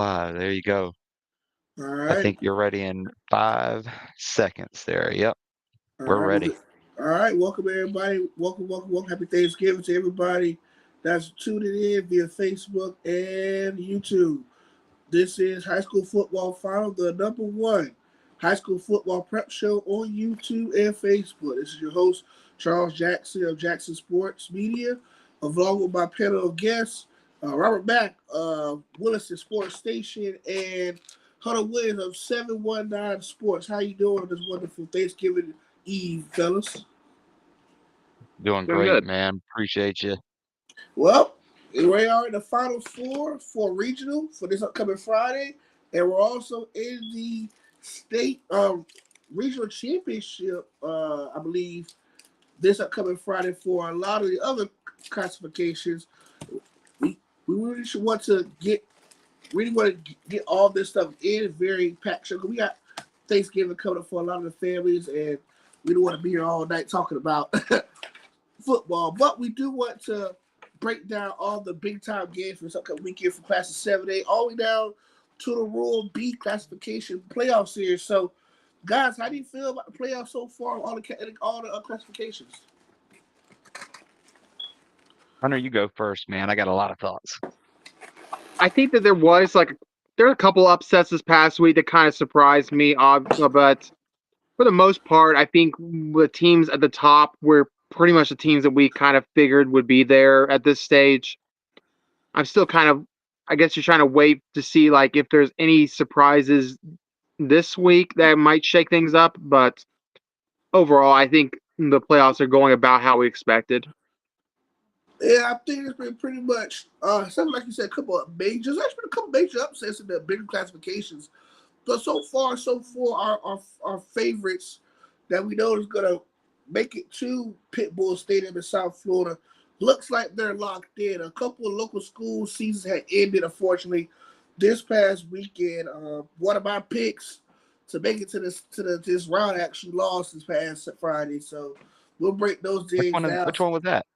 There you go. All I right. think you're ready in 5 seconds there. Yep, All we're right. ready. All right. Welcome, everybody. Welcome, welcome, welcome. Happy Thanksgiving to everybody that's tuning in via Facebook and YouTube. This is High School Football Final, the number one high school football prep show on YouTube and Facebook. This is your host, Charles Jackson of Jackson Sports Media, along with my panel of guests, Robert Mack of Williston Sports Station and Hunter Williams of 719 Sports. How you doing on this wonderful Thanksgiving Eve, fellas? Doing Doing great, good. man. Appreciate you. Well, we are in the final four for regional for this upcoming Friday, and we're also in the state regional championship. I believe this upcoming Friday for a lot of the other classifications. We we really should want to get get all this stuff in very packed show. We got Thanksgiving coming up for a lot of the families, and we don't want to be here all night talking about football, but we do want to break down all the big time games for this upcoming weekend from classes 7A all the way down to the Rural B classification playoff series. So, guys, how do you feel about the playoffs so far? All the classifications. Hunter, you go first, man. I got a lot of thoughts. I think that there are a couple upsets this past week that kind of surprised me, but for the most part, I think the teams at the top were pretty much the teams that we kind of figured would be there at this stage. I'm still I guess you're trying to wait to see like if there's any surprises this week that might shake things up, but overall, I think the playoffs are going about how we expected. Yeah, I think it's been pretty much something like you said, a couple of majors. There's been a couple major upsets in the bigger classifications. But so far, our favorites that we know is gonna make it to Pitbull Stadium in South Florida looks like they're locked in. A couple of local school seasons had ended, unfortunately, this past weekend. One of my picks to make it to this round actually lost this past Friday, so we'll break those Which games one? down. Which one was that?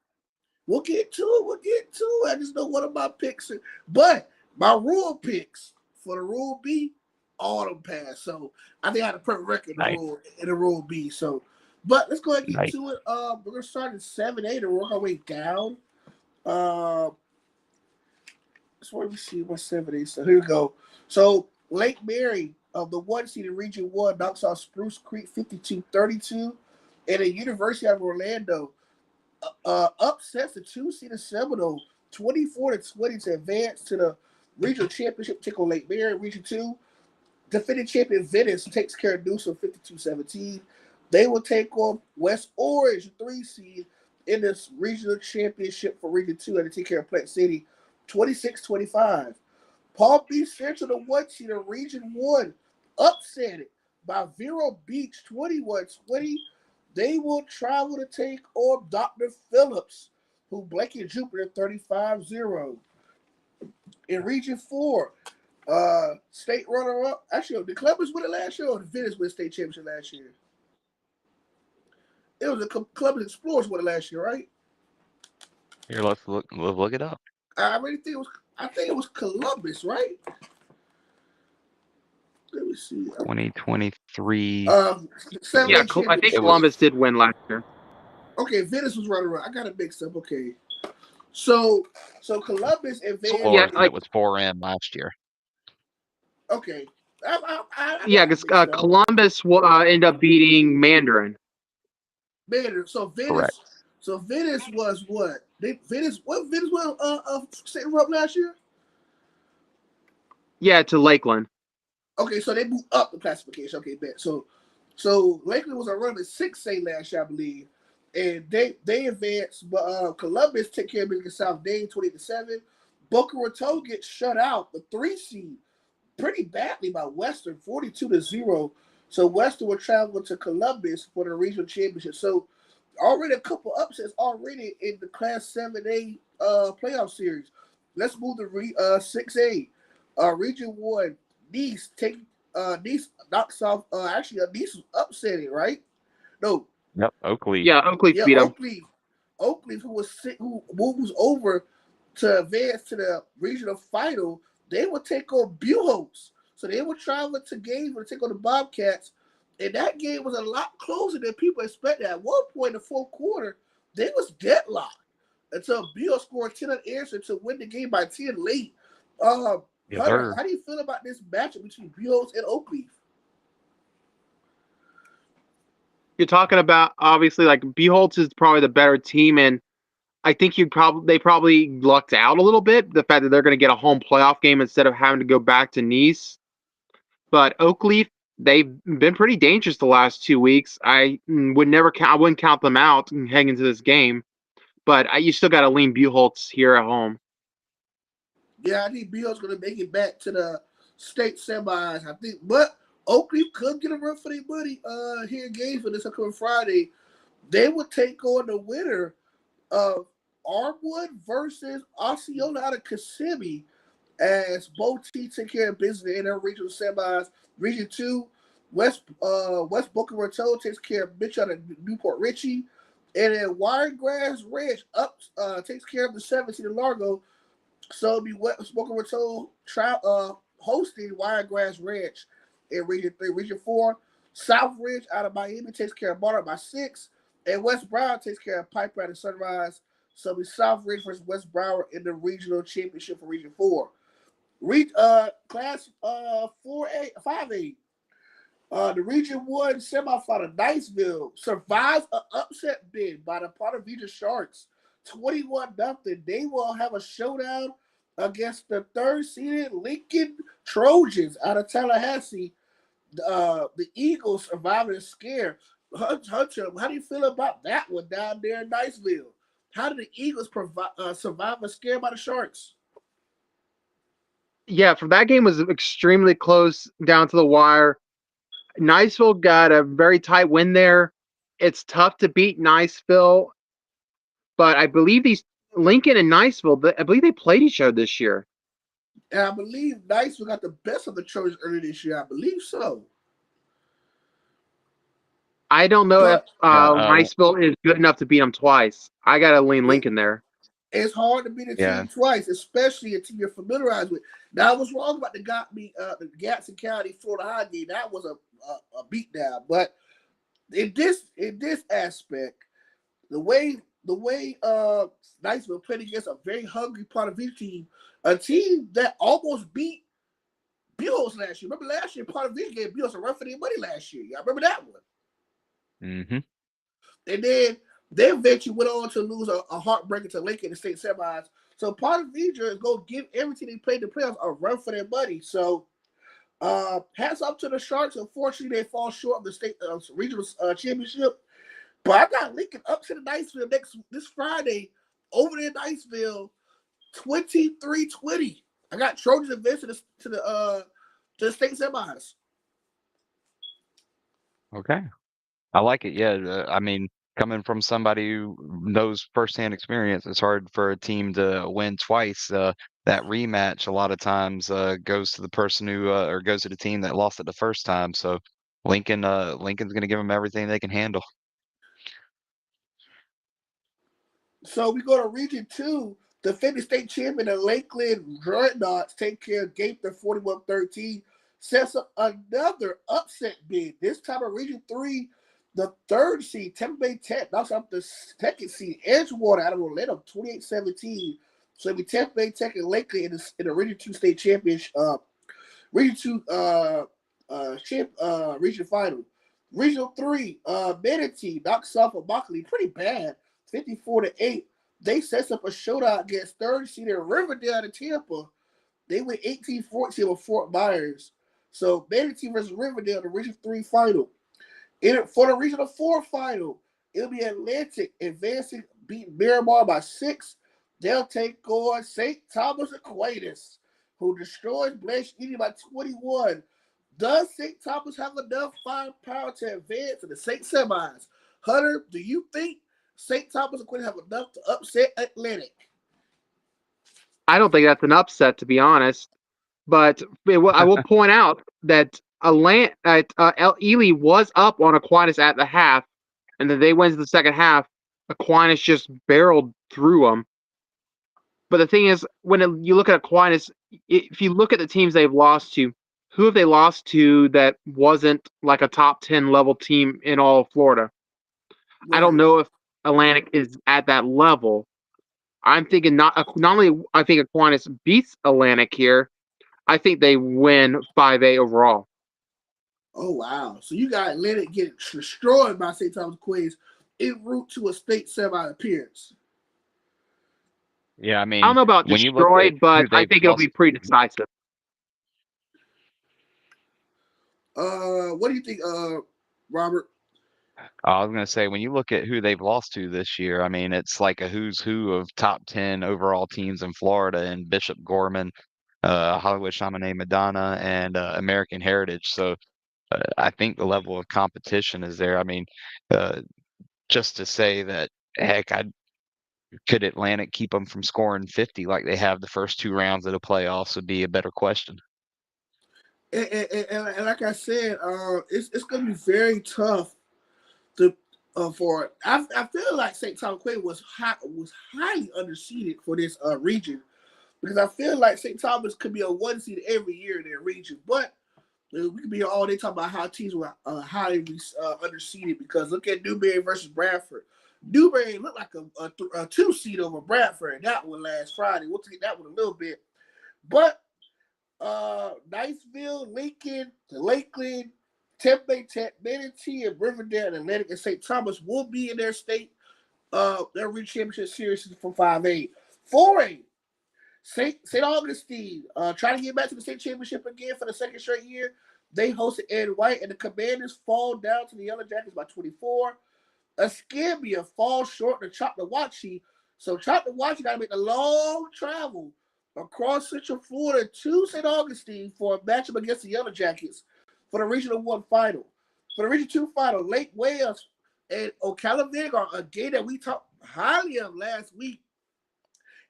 We'll get to it. We'll get to it. I just know one of my picks, but my rule picks for the Rule B, all them pass. So I think I had a perfect record Nice, in the Rule B. So, but let's go ahead and get nice. to it. We're gonna start in 7A to work our way down. Uh, so let me see what 7A. So here we go. So Lake Mary of the one seed in Region One knocks off Spruce Creek 52-32, and the University of Orlando upsets the two-seeded Seminole 24-20 to advance to the regional championship. Take on Lake Mary, Region 2. Defending champion Venice takes care of Newsom 52-17. They will take on West Orange, 3 seed, in this regional championship for Region 2, and they take care of Plant City 26-25. Palm Beach Central, the 1 seed in Region 1, upset it by Vero Beach 21-20. They will travel to take on Dr. Phillips, who blanket Jupiter 35-0. In Region 4, state runner-up. Actually, the Columbus win it last year or the Venice win state championship last year? It was the Columbus Explorers won it last year, right? Here, let's look it up. I really think it was. I think it was Columbus, right? Let me see. 2023. Seven Yeah, A I think It championship. was Columbus did win last year. Okay, Venice was runner-up. I got it mixed up. Okay, so Columbus advanced. Yeah, Explorers, and it was 4M last year. Okay, I Yeah, got it because mixed up. Columbus will end up beating Mandarin. Man, Correct. So Venice was what? Venice won state runner-up last year. Yeah, to Lakeland. Okay, so they moved up the classification. Okay, bet. So Lakeland was a runner 6A last year, I believe, and they advanced. But Columbus took care of Michigan South Dane 20-7. Boca Raton gets shut out, the 3 seed, pretty badly by Western 42-0. So Western will travel to Columbus for the regional championship. So already a couple upsets already in the Class 7A playoff series. Let's move to 6A. Region 1, Nice Nice knocks off. Actually, Nice was upsetting, right? No, Yep. Oakley. Yeah, Oakley yeah, beat them. Oakley, who moves over to advance to the regional final. they would take on Buchholz. So they would travel to games to take on the Bobcats. And that game was a lot closer than people expected. At one point in the fourth quarter, they was deadlocked until Buchholz scored 10 unanswered to win the game by 10 late. Yes, Hunter, sir. how do you feel about this matchup between Buchholz and Oakleaf? You're talking about obviously like Buchholz is probably the better team, and I think they probably lucked out a little bit. The fact that they're going to get a home playoff game instead of having to go back to Nice. But Oakleaf, they've been pretty dangerous the last 2 weeks. I wouldn't count them out heading into this game. But you still got to lean Buchholz here at home. Yeah, I think Buchholz going to make it back to the state semis. I think, but Oakleaf could get a run for their money here in Gainesville this upcoming Friday. They would take on the winner of Armwood versus Osceola out of Kissimmee, as both teams take care of business in their regional semis. Region 2, West Boca Raton takes care of Mitchell out of Newport Richie. And then Wiregrass Ranch takes care of the 17 in Largo. So it'll be West Boca Raton hosting Wiregrass Ranch in Region 3. Region 4, South Ridge out of Miami takes care of Monarch by 6. And West Broward takes care of Piper out of Sunrise. So it'll be South Ridge versus West Broward in the regional championship for Region 4. Class 4A, 5A. The Region 1 semifinal, Niceville survives an upset bid by the Ponte Sharks, 21-0. They will have a showdown against the third-seeded Lincoln Trojans out of Tallahassee. The Eagles surviving a scare. Hunter, how do you feel about that one down there in Niceville? How did the Eagles survive a scare by the Sharks? Yeah, from that game was extremely close down to the wire. Niceville got a very tight win there. It's tough to beat Niceville, but I believe Lincoln and Niceville, I believe they played each other this year. And I believe Niceville got the best of the Trojans earlier this year. I believe so. I don't know if Niceville is good enough to beat them twice. I got to lean Lincoln there. It's hard to beat a team twice, especially a team you're familiarized with. Now, I was wrong about the Gadsden County Florida High game. That was a beatdown. But in this aspect, the way Niceville played against a very hungry Ponte Vedra team, a team that almost beat Buchholz last year. Remember last year, Ponte Vedra gave Buchholz a run for their money last year. Y'all remember that one? Mm-hmm. And then they eventually went on to lose a heartbreaker to Lincoln in the state semis. So Ponte Vedra is going to give everything they played in the playoffs a run for their money. So hats off to the Sharks. Unfortunately, they fall short of the state regional championship. But I got Lincoln up to the Niceville this Friday over there in Niceville, 23-20. I got Trojans advancing to the state semis. Okay. I like it. Yeah. I mean, coming from somebody who knows firsthand experience, it's hard for a team to win twice. That rematch a lot of times goes to the person who or goes to the team that lost it the first time. So Lincoln's going to give them everything they can handle. So we go to Region 2. The defending state champion of Lakeland Dreadnoughts take care of Gaither 41-13. Sets up another upset bid. This time in Region 3, the third seed, Tampa Bay Tech, knocks out the second seed, Edgewater, out of Orlando, 28-17. So it'll be Tampa Bay Tech and Lakeland in the Region 2 state championship, Region 2 region final. Regional 3, Manatee knocks off of Mockley pretty bad, 54-8. They sets up a showdown against third seed in Riverdale in Tampa. They went 18-14 with Fort Myers. So Manatee versus Riverdale in the Region 3 final. For the Regional 4 final, it'll be Atlantic advancing, beating Miramar by 6. They'll take on St. Thomas Aquinas, who destroys Blanche Eating by 21. Does St. Thomas have enough firepower to advance to the state semis? Hunter, do you think St. Thomas Aquinas have enough to upset Atlantic? I don't think that's an upset, to be honest. But I will point out that Ely was up on Aquinas at the half, and then they went to the second half. Aquinas just barreled through them. But the thing is, you look at Aquinas, if you look at the teams they've lost to, who have they lost to that wasn't like a top 10 level team in all of Florida? I don't Right. know if Atlantic is at that level. I'm thinking not only I think Aquinas beats Atlantic here, I think they win 5A overall. Oh wow! So you got Atlantic getting destroyed by St. Thomas Queens en route to a state semi appearance. Yeah, I I don't mean, know about when you look at destroyed, but who I they've think it'll lost, be pretty decisive. What do you think, Robert? I was going to say, when you look at who they've lost to this year, I mean, it's like a who's who of top 10 overall teams in Florida, and Bishop Gorman, Hollywood Chaminade Madonna, and American Heritage. So I think the level of competition is there. I mean, uh, just to say that, heck, could Atlantic keep them from scoring 50 like they have the first two rounds of the playoffs would be a better question. And like I said, it's going to be very tough to for. I feel like St. Thomas Queen was highly underseeded for this region, because I feel like St. Thomas could be a one seed every year in their region, but we could be all day talking about how teams were highly underseeded, because look at Newberry versus Bradford. Newberry looked like a two seed over Bradford, and that one last Friday. We'll take that one a little bit, but Niceville, Lincoln, Lakeland, Tempe Tech, Manatee, and Riverdale, and Atlantic, and St. Thomas will be in their state their region championship series from 5A. 4A, St. Augustine, trying to get back to the state championship again for the second straight year. They hosted Ed White, and the Commanders fall down to the Yellow Jackets by 24. Escambia falls short to Choctawhatchee. So Choctawhatchee got to make a long travel across Central Florida to St. Augustine for a matchup against the Yellow Jackets for the Regional 1 final. For the Region 2 final, Lake Wales and Ocala Vanguard, a game that we talked highly of last week.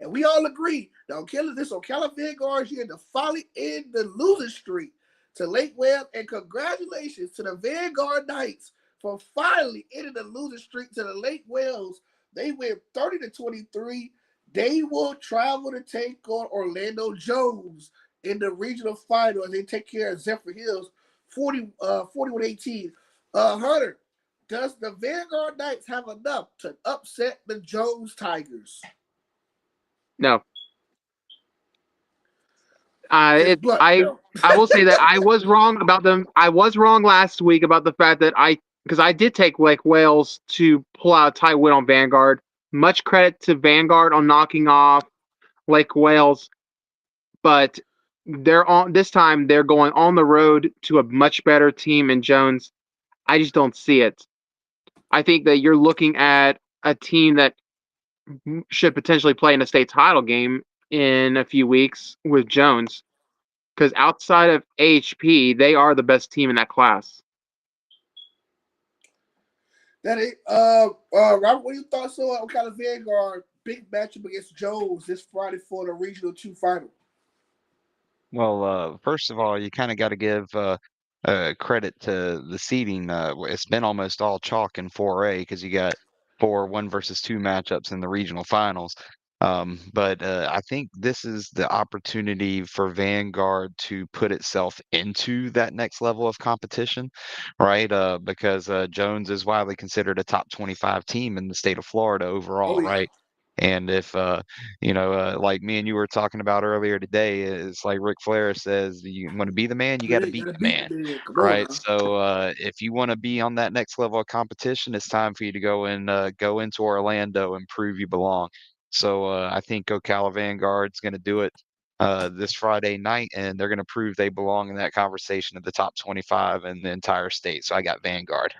And we all agree that Ocala Vanguard here, the folly in the losing streak to Lake Wales, and congratulations to the Vanguard Knights for finally ending the losing streak to the Lake Wales. They went 30-23. They will travel to take on Orlando Jones in the regional final as they take care of Zephyr Hills 41-18. Hunter, does the Vanguard Knights have enough to upset the Jones Tigers? No. No. I will say that I was wrong about them. I was wrong last week about the fact that because I did take Lake Wales to pull out a tight win on Vanguard. Much credit to Vanguard on knocking off Lake Wales, but this time they're going on the road to a much better team in Jones. I just don't see it. I think that you're looking at a team that should potentially play in a state title game in a few weeks with Jones, because outside of AHP, they are the best team in that class. That is, Robert, what are your thoughts on Ocala Vanguard big matchup against Jones this Friday for the Regional 2 final? Well, first of all, you kind of got to give credit to the seeding. It's been almost all chalk in 4A because you got 1 versus 2 matchups in the regional finals. But I think this is the opportunity for Vanguard to put itself into that next level of competition, right? Because Jones is widely considered a top 25 team in the state of Florida Oh overall, yeah. right? And if like me and you were talking about earlier today, it's like Ric Flair says, you want to be the man, you got to You beat gotta the beat man, the man. Come on right? now. So if you want to be on that next level of competition, it's time for you to go into Orlando and prove you belong. So I think Ocala Vanguard's going to do it this Friday night, and they're going to prove they belong in that conversation of the top 25 in the entire state. So I got Vanguard.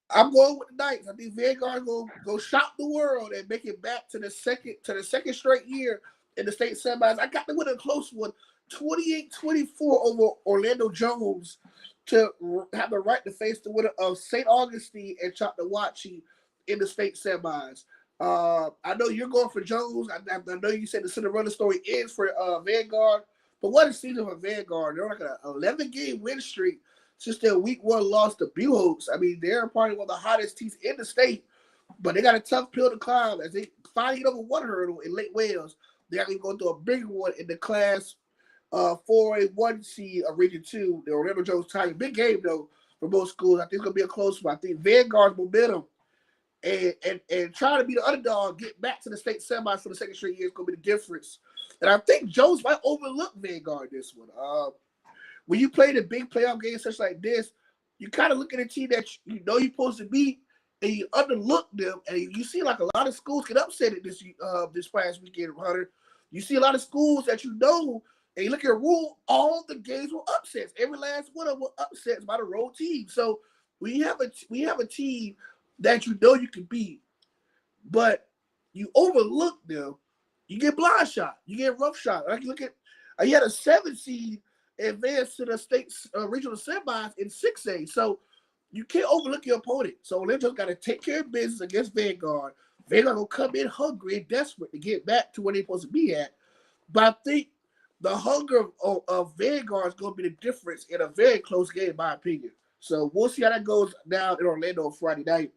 I'm going with the Knights. I think Vanguard will go shock the world and make it back to the second straight year in the state semis. I got them with a close one, 28-24 over Orlando Jones, to have the right to face the winner of St. Augustine and Choctawhatchee in the state semis. I know you're going for Jones. I know you said the Cinderella story is for Vanguard, but what a season for Vanguard. They're like an 11-game win streak since their week 1 loss to Buchholz. I mean, they're probably one of the hottest teams in the state, but they got a tough pill to climb as they finally get over one hurdle in Lake Wales. They're going to go through a big one in the class 4A1 seed of Region 2. The Orlando Jones Tigers. Big game, though, for both schools. I think it's going to be a close one. I think Vanguard's momentum and trying to be the underdog, get back to the state semis for the second straight year is going to be the difference. And I think Jones might overlook Vanguard this one. When you play the big playoff games such like this, you kind of look at a team that you know you're supposed to beat, and you underlook them. And you see like a lot of schools get upset at this past weekend, Hunter. You see a lot of schools that you know, and you look at the rule, all the games were upsets. Every last one of them were upsets by the road team. So we have a team that you know you can beat, but you overlook them, you get blind shot, you get rough shot. Like you look at, you had a 7 seed advance to the state regional semis in 6A, so you can't overlook your opponent. So they just got to take care of business against Vanguard. Vanguard gonna come in hungry and desperate to get back to where they're supposed to be at. But I think the hunger of Vanguard is going to be the difference in a very close game, in my opinion. So we'll see how that goes down in Orlando on Friday night.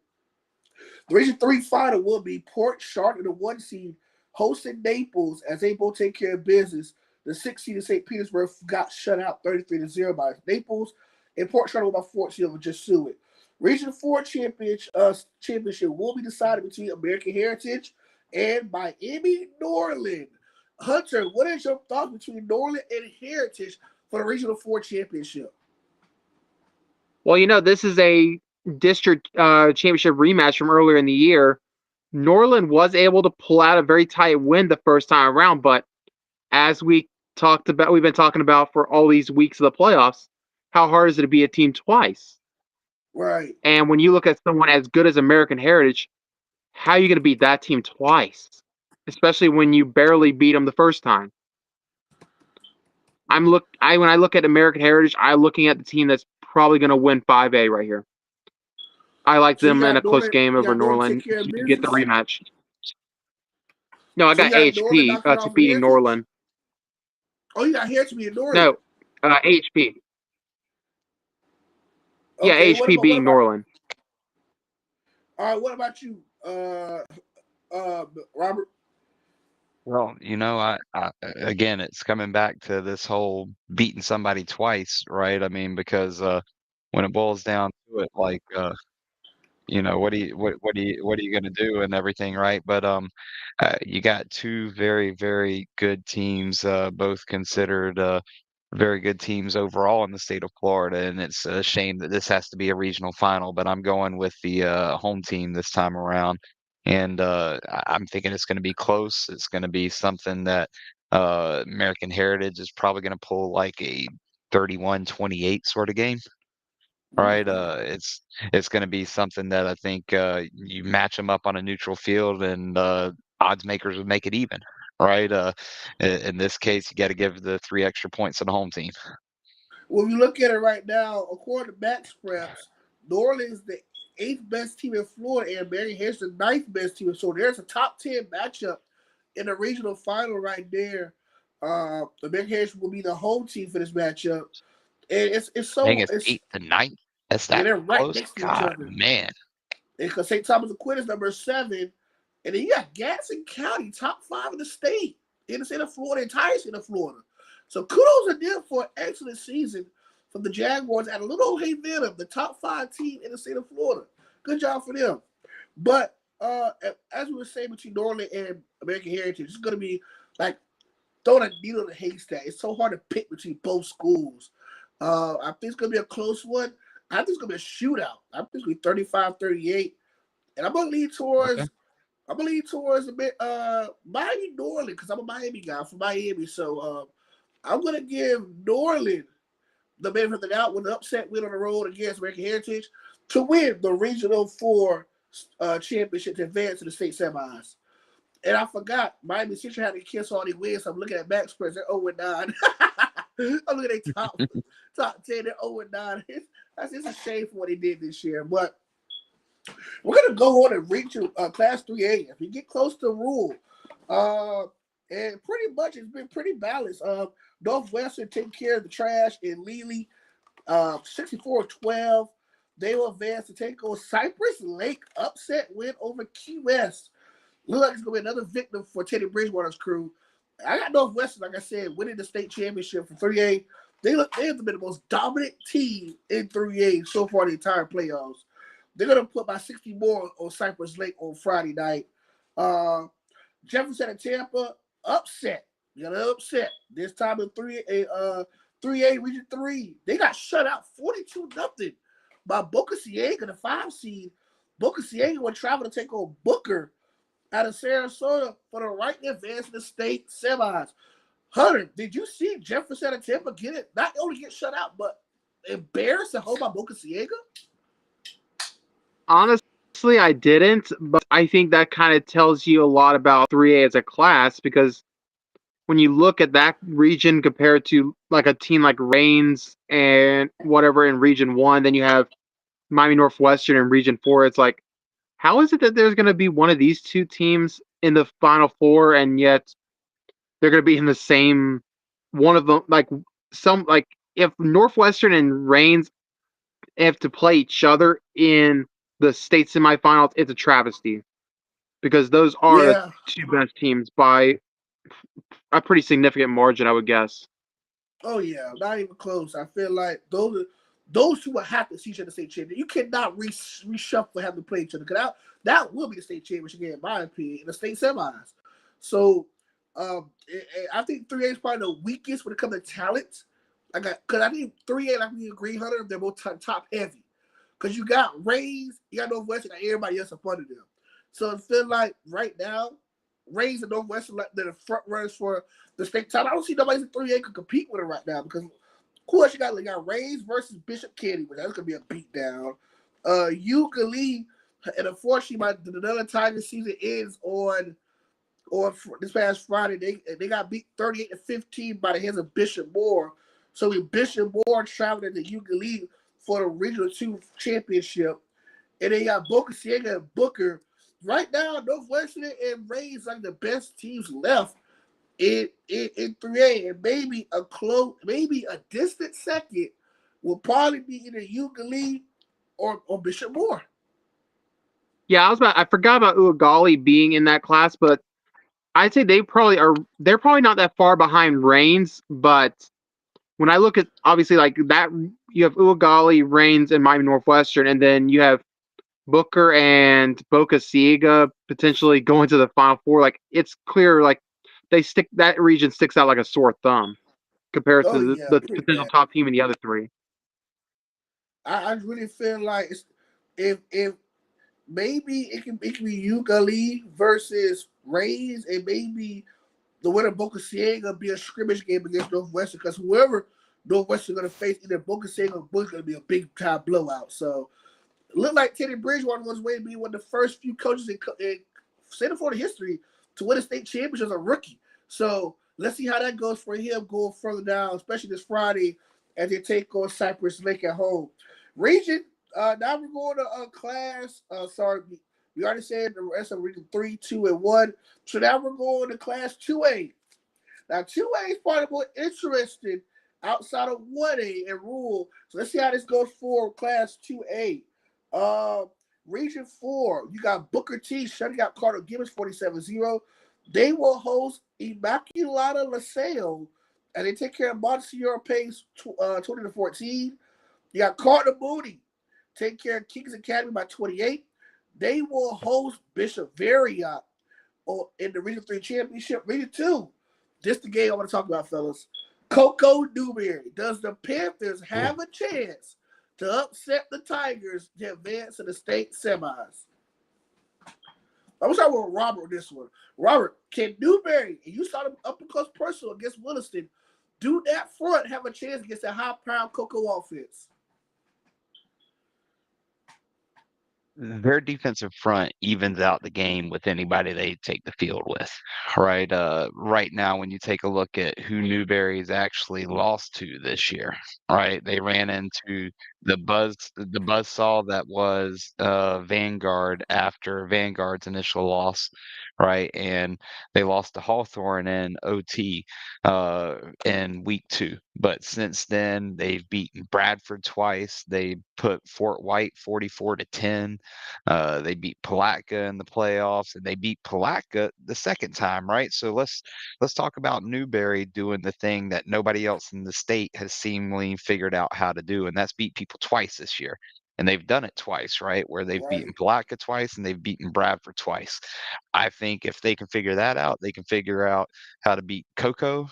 The Region 3 final will be Port Charlotte, the 1 seed, hosting Naples as they both take care of business. The 6 seed in St. Petersburg got shut out 33-0 by Naples, and Port Charlotte by 14 over Jesuit. Region 4 championship will be decided between American Heritage and Miami Norland. Hunter, what is your thoughts between Norland and Heritage for the Regional 4 championship? Well, this is a district championship rematch from earlier in the year. Norland was able to pull out a very tight win the first time around, but as we've been talking about for all these weeks of the playoffs, how hard is it to beat a team twice? Right. And when you look at someone as good as American Heritage, how are you going to beat that team twice? Especially when you barely beat them the first time. When I look at American Heritage, I'm looking at the team that's probably going to win 5A right here. I like them in a close game over Norland to get the rematch. No, I got AHP to beating Norland. Oh, you got Heritage beating Norland? No, AHP. Yeah, AHP beating Norland. All right, what about you, Robert? Well, I again, it's coming back to this whole beating somebody twice, right? I mean, because when it boils down to it, like what are you gonna do and everything, right? But you got two very, very good teams, both considered very good teams overall in the state of Florida, and it's a shame that this has to be a regional final, but I'm going with the home team this time around. And I'm thinking it's going to be close. It's going to be something that American Heritage is probably going to pull like a 31-28 sort of game. Right, it's going to be something that I think you match them up on a neutral field, and odds makers would make it even. Right, in this case, you got to give the 3 extra points to the home team. Well, if you look at it right now, according to Max Preps, Norland is the 8th best team in Florida, and Mary Harris the 9th best team. So there's a top 10 matchup in the regional final right there. Mary Harris will be the home team for this matchup. And it's so it's 8th to 9th. That's that they're right close. next to God, each other. man. Because St. Thomas Aquinas number 7, and then you got Gadsden County top 5 in the state, in the state of Florida, entire state of Florida. So kudos to them for an excellent season from the Jaguars at a little old Venom, the top 5 team in the state of Florida. Good job for them. But as we were saying between Norland and American Heritage, it's going to be like throwing a needle in a haystack. It's so hard to pick between both schools. I think it's going to be a close one. I think it's going to be a shootout. I think it's going to be 35-38. And I'm going to lean towards a bit Miami Norland because I'm a Miami guy from Miami. So I'm going to give Norland the benefit of the doubt with an upset win on the road against American Heritage to win the Regional 4 championship to advance to the state semis. And I forgot, Miami Central had to kiss all these wins. So I'm looking at Max Press. They're 0-9. I'm looking at their top 10. They're 0-9. It's a shame for what they did this year. But we're going to go on and reach Class 3A. If you get close to rule, and pretty much it's been pretty balanced. Northwestern taking care of the trash in Lely, 64-12. They will advance to take on Cypress Lake, upset win over Key West. Looks like it's going to be another victim for Teddy Bridgewater's crew. I got Northwestern, like I said, winning the state championship for 3A. They have been the most dominant team in 3A so far in the entire playoffs. They're gonna put by 60 more on Cypress Lake on Friday night. Jefferson and Tampa upset. You got an upset this time in 3A Region 3. They got shut out 42-0 by Boca Ciega, the 5 seed. Boca Ciega will travel to take on Booker out of Sarasota for the right to advance in the state semis. Hunter, did you see Jefferson and Tampa get it? Not only get shut out, but embarrassed at home by Boca Ciega? Honestly, I didn't, but I think that kind of tells you a lot about 3A as a class because when you look at that region compared to like a team like Reigns and whatever in Region 1, then you have Miami Northwestern in Region 4, it's like, how is it that there's going to be one of these two teams in the Final Four and yet they're going to be in the same one of them? Like, if Northwestern and Reigns have to play each other in the state semifinals, it's a travesty because those are the Yeah. two best teams by a pretty significant margin, I would guess. Oh yeah, not even close. I feel like those two will have to see each other state championship. You cannot reshuffle having to play each other because that will be the state championship game, in my opinion, in the state semis. So I think 3A is probably the weakest when it comes to talent. Because I think 3A, like we agree, Hunter, they're both top heavy. Because you got Rays, you got Northwestern, and everybody else in front of them. So it feels like right now, Rays and Northwestern, like they're the front runners for the state title. I don't see nobody in 3A could compete with it right now because, of course, you got Rays versus Bishop Kenny, but that's gonna be a beatdown. Euclid, and unfortunately, the Vanilla Tiger season ends on this past Friday. They got beat 38-15 by the hands of Bishop Moore. So with Bishop Moore traveling to Euclid for the Regional 2 championship, and they got Boca Ciega and Booker. Right now, Northwestern and Rays like the best teams left in 3A, and maybe a distant second will probably be either Euclid or Bishop Moore. Yeah, I forgot about Uagali being in that class, but I'd say they're probably not that far behind Reigns, but when I look at obviously like that, you have Uagali, Reigns, and Miami Northwestern, and then you have Booker and Boca Ciega potentially going to the Final Four. Like it's clear, like that region sticks out like a sore thumb compared Oh to yeah, the pretty potential bad. top team in the other three. I really feel like if maybe it can be Euclid versus Rays, and maybe the winner of Boca Ciega be a scrimmage game against Northwestern because whoever Northwestern going to face, either Boca Ciega or Boca, going to be a big time blowout. So it looked like Teddy Bridgewater was way to be one of the first few coaches in State of Florida history to win a state championship as a rookie. So let's see how that goes for him going further down, especially this Friday as they take on Cypress Lake at home. Region, now we're going to class. We already said the rest of region 3, 2, and 1. So now we're going to class 2A. Now 2A is probably more interesting outside of 1A and rule. So let's see how this goes for class 2A. Region 4, you got Booker T shutting out Carter Gibbons 47-0. They will host Immaculata LaSalle, and they take care of Monsignor Pace 20-14. You got Carter Mooney take care of Kings Academy by 28. They will host Bishop Variant in the Region 3 Championship. Region 2, this is the game I want to talk about, fellas. Coco Newberry. Does the Panthers have a chance to upset the Tigers to advance to the state semis? I wish I were Robert on this one. Robert, can Newberry, and you saw them up and close personal against Williston, do that front have a chance against that high-pound Coco offense? Their defensive front evens out the game with anybody they take the field with, right? Right now, when you take a look at who Newberry's actually lost to this year, right? They ran into the buzzsaw that was Vanguard after Vanguard's initial loss, right? And they lost to Hawthorne in OT in week 2. But since then, they've beaten Bradford twice. They put Fort White 44-10. They beat Palatka in the playoffs, and they beat Palatka the second time, right? So let's talk about Newberry doing the thing that nobody else in the state has seemingly figured out how to do, and that's beat people twice this year. And they've done it twice, right? Where they've beaten Right. Palatka twice and they've beaten Bradford twice. I think if they can figure that out, they can figure out how to beat Cocoa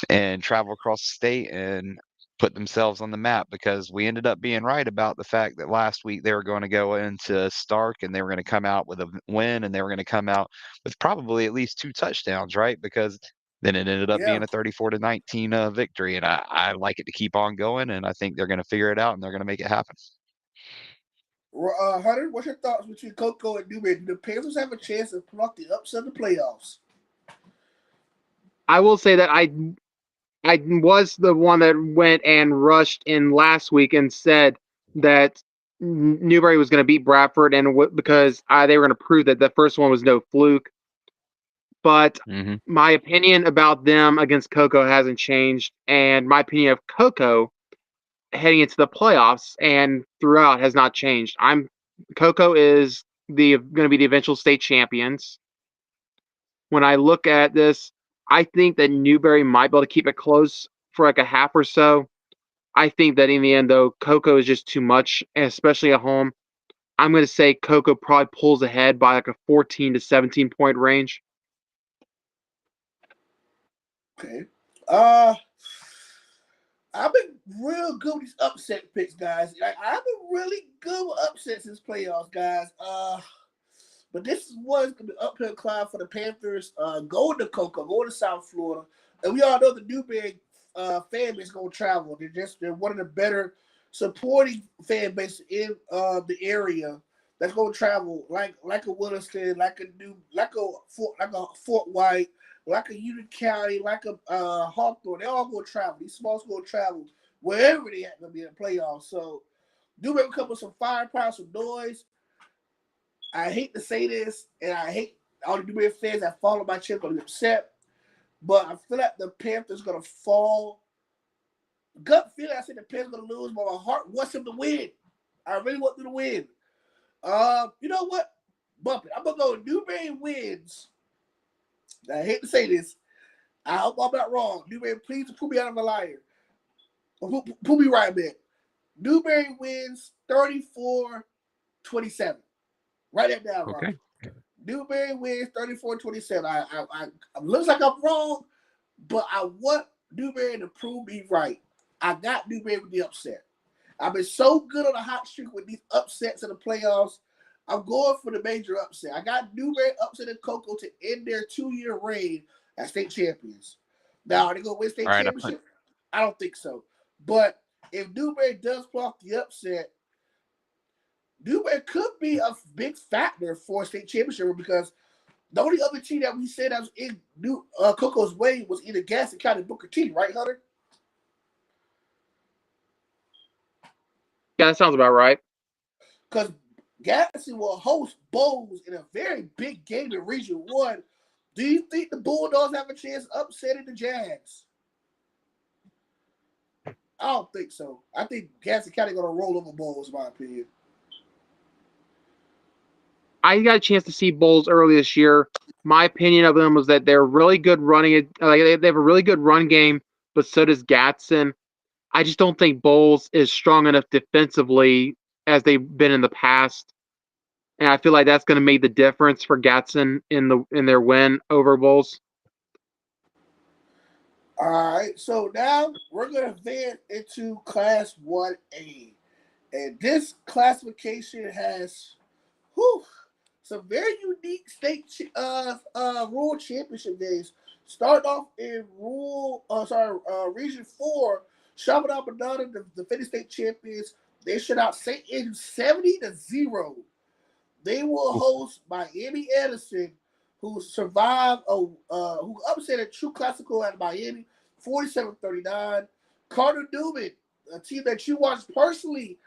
and travel across the state and put themselves on the map, because we ended up being right about the fact that last week they were going to go into Stark and they were going to come out with a win, and they were going to come out with probably at least 2 touchdowns, right? Because then it ended up Yeah. being a 34-19 victory, and I like it to keep on going, and I think they're going to figure it out and they're going to make it happen. Hunter, what's your thoughts between Cocoa and Newberry? Do the Panthers have a chance to pull off the upset of the playoffs? I will say that I was the one that went and rushed in last week and said that Newberry was going to beat Bradford, and because they were going to prove that the first one was no fluke. But Mm-hmm. my opinion about them against Cocoa hasn't changed, and my opinion of Cocoa heading into the playoffs and throughout has not changed. Cocoa is going to be the eventual state champions. When I look at this, I think that Newberry might be able to keep it close for like a half or so. I think that in the end, though, Cocoa is just too much, especially at home. I'm going to say Cocoa probably pulls ahead by like a 14 to 17 point range. Okay. I've been real good with these upset picks, guys. I've been really good with upsets in playoffs, guys. But this was going to be uphill climb for the Panthers. Going to Cocoa, going to South Florida, and we all know the Newberry fan base is going to travel. They're one of the better supporting fan base in the area that's going to travel, like a Williston, like a Fort White, like a Union County, like a Hawthorne. They're all going to travel. These smalls going to travel wherever they have to be in the playoffs. So Newberry will come with some firepower, some noise. I hate to say this, and I hate all the Newberry fans that follow my chip going to be upset, but I feel like the Panthers going to fall. Gut feeling, I said the Panthers going to lose, but my heart wants them to win. I really want them to win. You know what? Bump it. I'm going to go Newberry wins. I hate to say this. I hope I'm not wrong. Newberry, please prove me out of a liar. Prove me right, man. Newberry wins 34-27. Write that down, Okay. Robert. Newberry wins 34-27. I looks like I'm wrong, but I want Newberry to prove me right. I got Newberry with the upset. I've been so good on a hot streak with these upsets in the playoffs. I'm going for the major upset. I got Newberry upset and Cocoa to end their 2-year reign as state champions. Now, are they going to win state All right. championship? I don't think so. But if Newberry does pull off the upset, Newberry could be a big factor for a state championship, because the only other team that we said that was in Cocoa's way was either Gaston County Booker T, right, Hunter? Yeah, that sounds about right. Because Gaston will host Bowls in a very big game in Region 1. Do you think the Bulldogs have a chance of upsetting the Jags? I don't think so. I think Gaston County going to roll over Bowls, in my opinion. I got a chance to see Bulls early this year. My opinion of them was that they're really good running. They have a really good run game, but so does Gatson. I just don't think Bulls is strong enough defensively as they've been in the past, and I feel like that's going to make the difference for Gatson in their win over Bulls. All right, so now we're going to advance into Class 1A. And this classification has some very unique state rural championship games. Start off in Region 4, Chaminade Madonna, the defending state champions. They shut out St. Andrews 70-0. They will host Miami Edison, who survived who upset a true classical at Miami 47-39. Carter Newman, a team that you watched personally,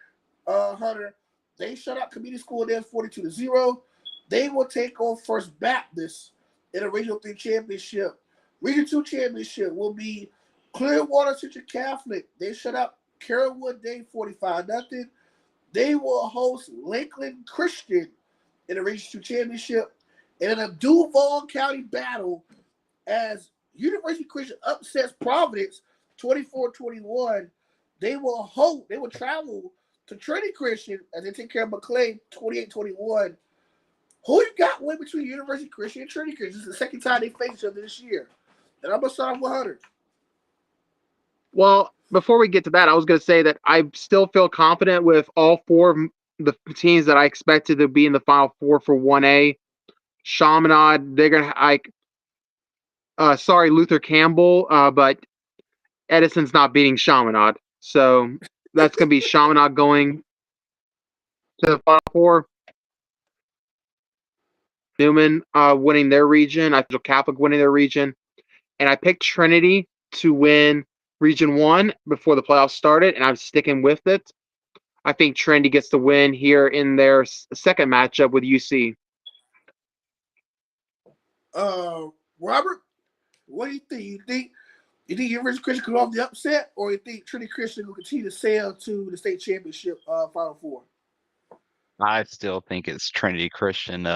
Hunter, they shut out Community School there 42-0. They will take on First Baptist in a Regional 3 championship. Region 2 championship will be Clearwater Central Catholic, they shut out Carrollwood Day 45-0. They will host Lakeland Christian in the Region 2 Championship. And in a Duval County battle, as University Christian upsets Providence 24-21, they will travel to Trinity Christian as they take care of McLean 28-21. Who you got win between University Christian and Trinity Christian? This is the second time they face each other this year. And I'm going to start off with Hunter. Well, before we get to that, I was going to say that I still feel confident with all four of the teams that I expected to be in the Final Four for 1A. Chaminade, they're going to, sorry, Luther Campbell, but Edison's not beating Chaminade. So that's going to be Chaminade going to the Final Four. Newman winning their region. I feel Catholic winning their region. And I picked Trinity to win Region 1 before the playoffs started, and I'm sticking with it. I think Trinity gets the win here in their second matchup with UC. Robert, what do you think? You think University Christian could off the upset, or you think Trinity Christian will continue to sail to the state championship Final Four? I still think it's Trinity Christian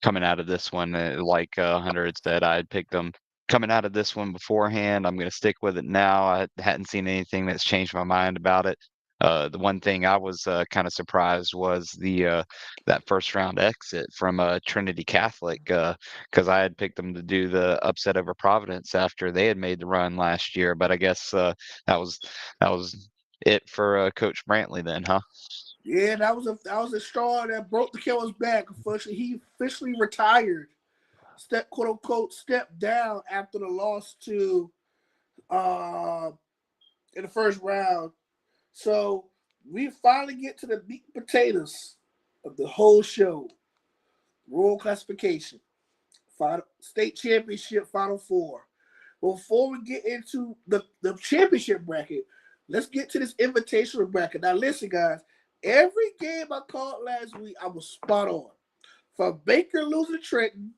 coming out of this one. Like Hunter had said, I had picked them coming out of this one beforehand. I'm going to stick with it now. I hadn't seen anything that's changed my mind about it. The one thing I was kind of surprised was that first round exit from Trinity Catholic, because I had picked them to do the upset over Providence after they had made the run last year. But I guess that was it for Coach Brantley then, huh? Yeah, that was a straw that broke the camel's back. Unfortunately, he officially retired. Quote unquote stepped down after the loss to in the first round. So we finally get to the meat and potatoes of the whole show. Rural classification. State championship Final Four. Before we get into the championship bracket, let's get to this invitational bracket. Now listen, guys, every game I called last week, I was spot on. From Baker losing to Trenton,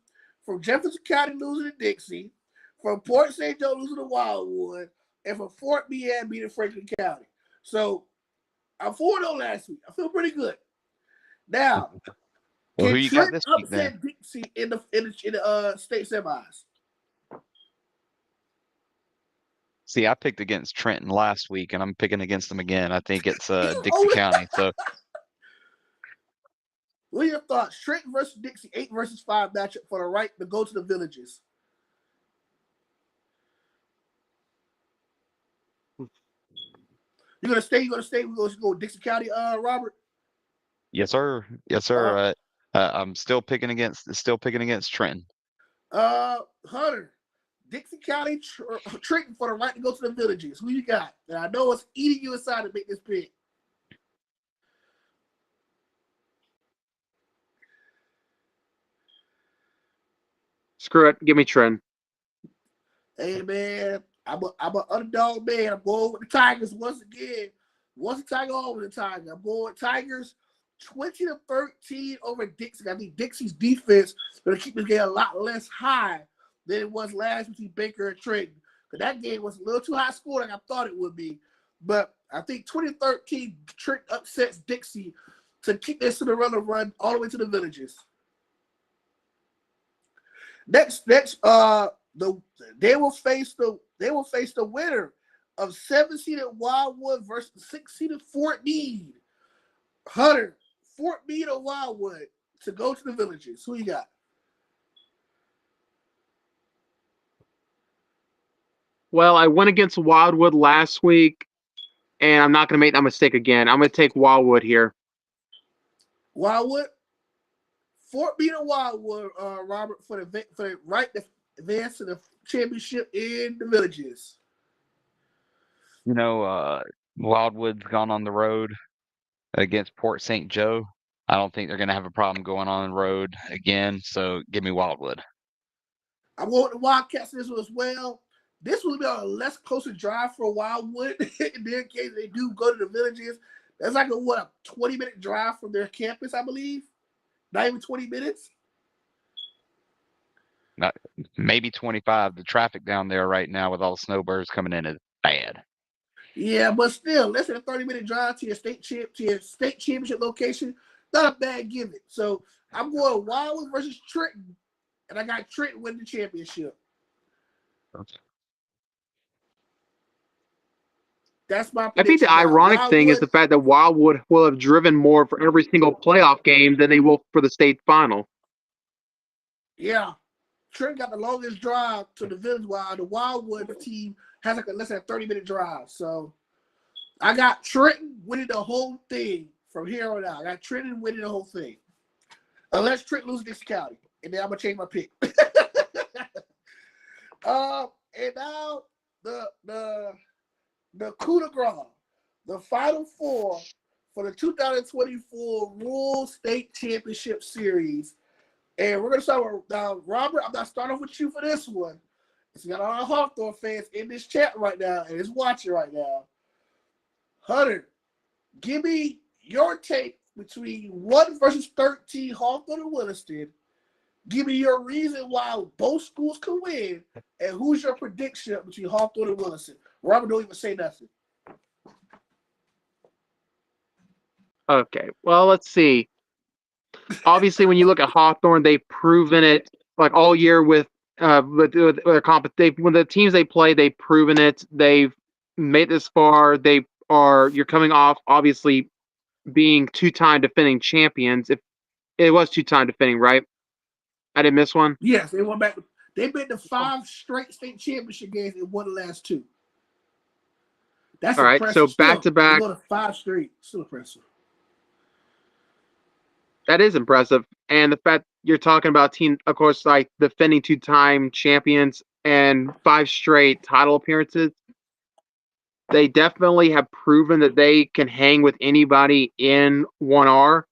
from Jefferson County losing to Dixie, from Port St. Joe losing to Wildwood, and from Fort Meade beating Franklin County. So I'm 4-0 last week. I feel pretty good. Now, well, who can you got Trent this week then? upset Dixie in the state semis? See, I picked against Trenton last week, and I'm picking against them again. I think it's Dixie Oh, County. So what are your thoughts? Trenton versus Dixie, 8 versus 5 matchup for the right to go to the villages. You're gonna stay. We're gonna go Dixie County, Robert. yes, sir. Yes, sir. I'm still picking against Trenton. Hunter, Dixie County, Trenton for the right to go to the villages. Who you got? And I know it's eating you inside to make this pick. Screw it. Give me Trenton. Hey man, I'm an underdog man. I'm going with the Tigers once again. Once the Tiger, always the Tiger. I'm going with Tigers 20-13 over Dixie. I think Dixie's defense is going to keep this game a lot less high than it was last between Baker and Trenton. Because that game was a little too high scoring like I thought it would be. But I think 2013 Trenton upsets Dixie to keep their Cinderella run all the way to the villages. Next, they will face the winner of 7-seeded Wildwood versus 6-seeded Fort Meade. Hunter, Fort Meade or Wildwood to go to the villages. Who you got? Well, I went against Wildwood last week, and I'm not going to make that mistake again. I'm going to take Wildwood here. Wildwood? Fort Meade or Wildwood, Robert, for the right to advance to the championship in the villages. You know, Wildwood's gone on the road against Port St. Joe. I don't think they're going to have a problem going on the road again. So give me Wildwood. I'm going with the Wildcats in this one as well. This will be a less closer drive for Wildwood in their case they do go to the villages. That's like a 20-minute drive from their campus, I believe. Not even 20 minutes. Not, maybe 25. The traffic down there right now with all the snowbirds coming in is bad. Yeah, but still, less than a 30-minute drive to your state championship location, not a bad given. So I'm going Wildwood versus Trenton, and I got Trenton winning the championship. That's my I think the prediction now. ironic thing is Wildwood, the fact that Wildwood will have driven more for every single playoff game than they will for the state final. yeah. Trenton got the longest drive to the Village, while the Wildwood team has like a less than a 30-minute drive. So I got Trenton winning the whole thing from here on out. I got Trenton winning the whole thing. Unless Trenton loses Dixie County. And then I'm going to change my pick. And now the coup de grace, the Final Four for the 2024 Rural State Championship Series. And we're going to start with Robert. I'm not starting off with you for this one. We got a lot of Hawthorne fans in this chat right now and is watching right now. Hunter, give me your take between 1 versus 13 Hawthorne and Williston. Give me your reason why both schools could win, and who's your prediction between Hawthorne and Williston. Robert, don't even say nothing. Okay, well, let's see. Obviously, when you look at Hawthorne, they've proven it like all year with their when the teams they play, they've proven it. They've made this far. You're coming off obviously being 2-time defending champions. If it was 2-time defending, right? I didn't miss one. Yes, they went back. They've been to 5 straight state championship games and won the last 2. That's all right. impressive. So back to back, 5 straight. Still impressive. That is impressive. And the fact you're talking about team, of course, like defending 2-time champions and 5 straight title appearances, they definitely have proven that they can hang with anybody in 1R.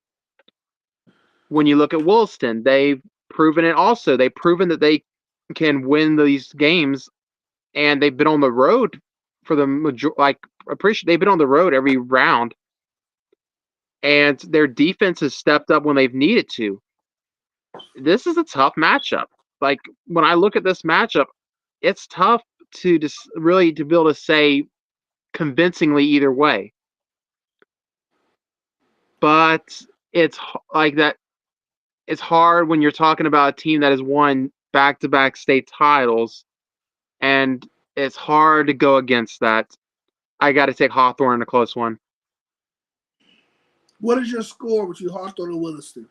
When you look at Williston, they've proven it also. They've proven that they can win these games, and they've been on the road for the they've been on the road every round. And their defense has stepped up when they've needed to. This is a tough matchup. Like, when I look at this matchup, it's tough to just really to be able to say convincingly either way. But it's like that. It's hard when you're talking about a team that has won back-to-back state titles, and it's hard to go against that. I got to take Hawthorne in a close one. What is your score between Hawthorne and Williston?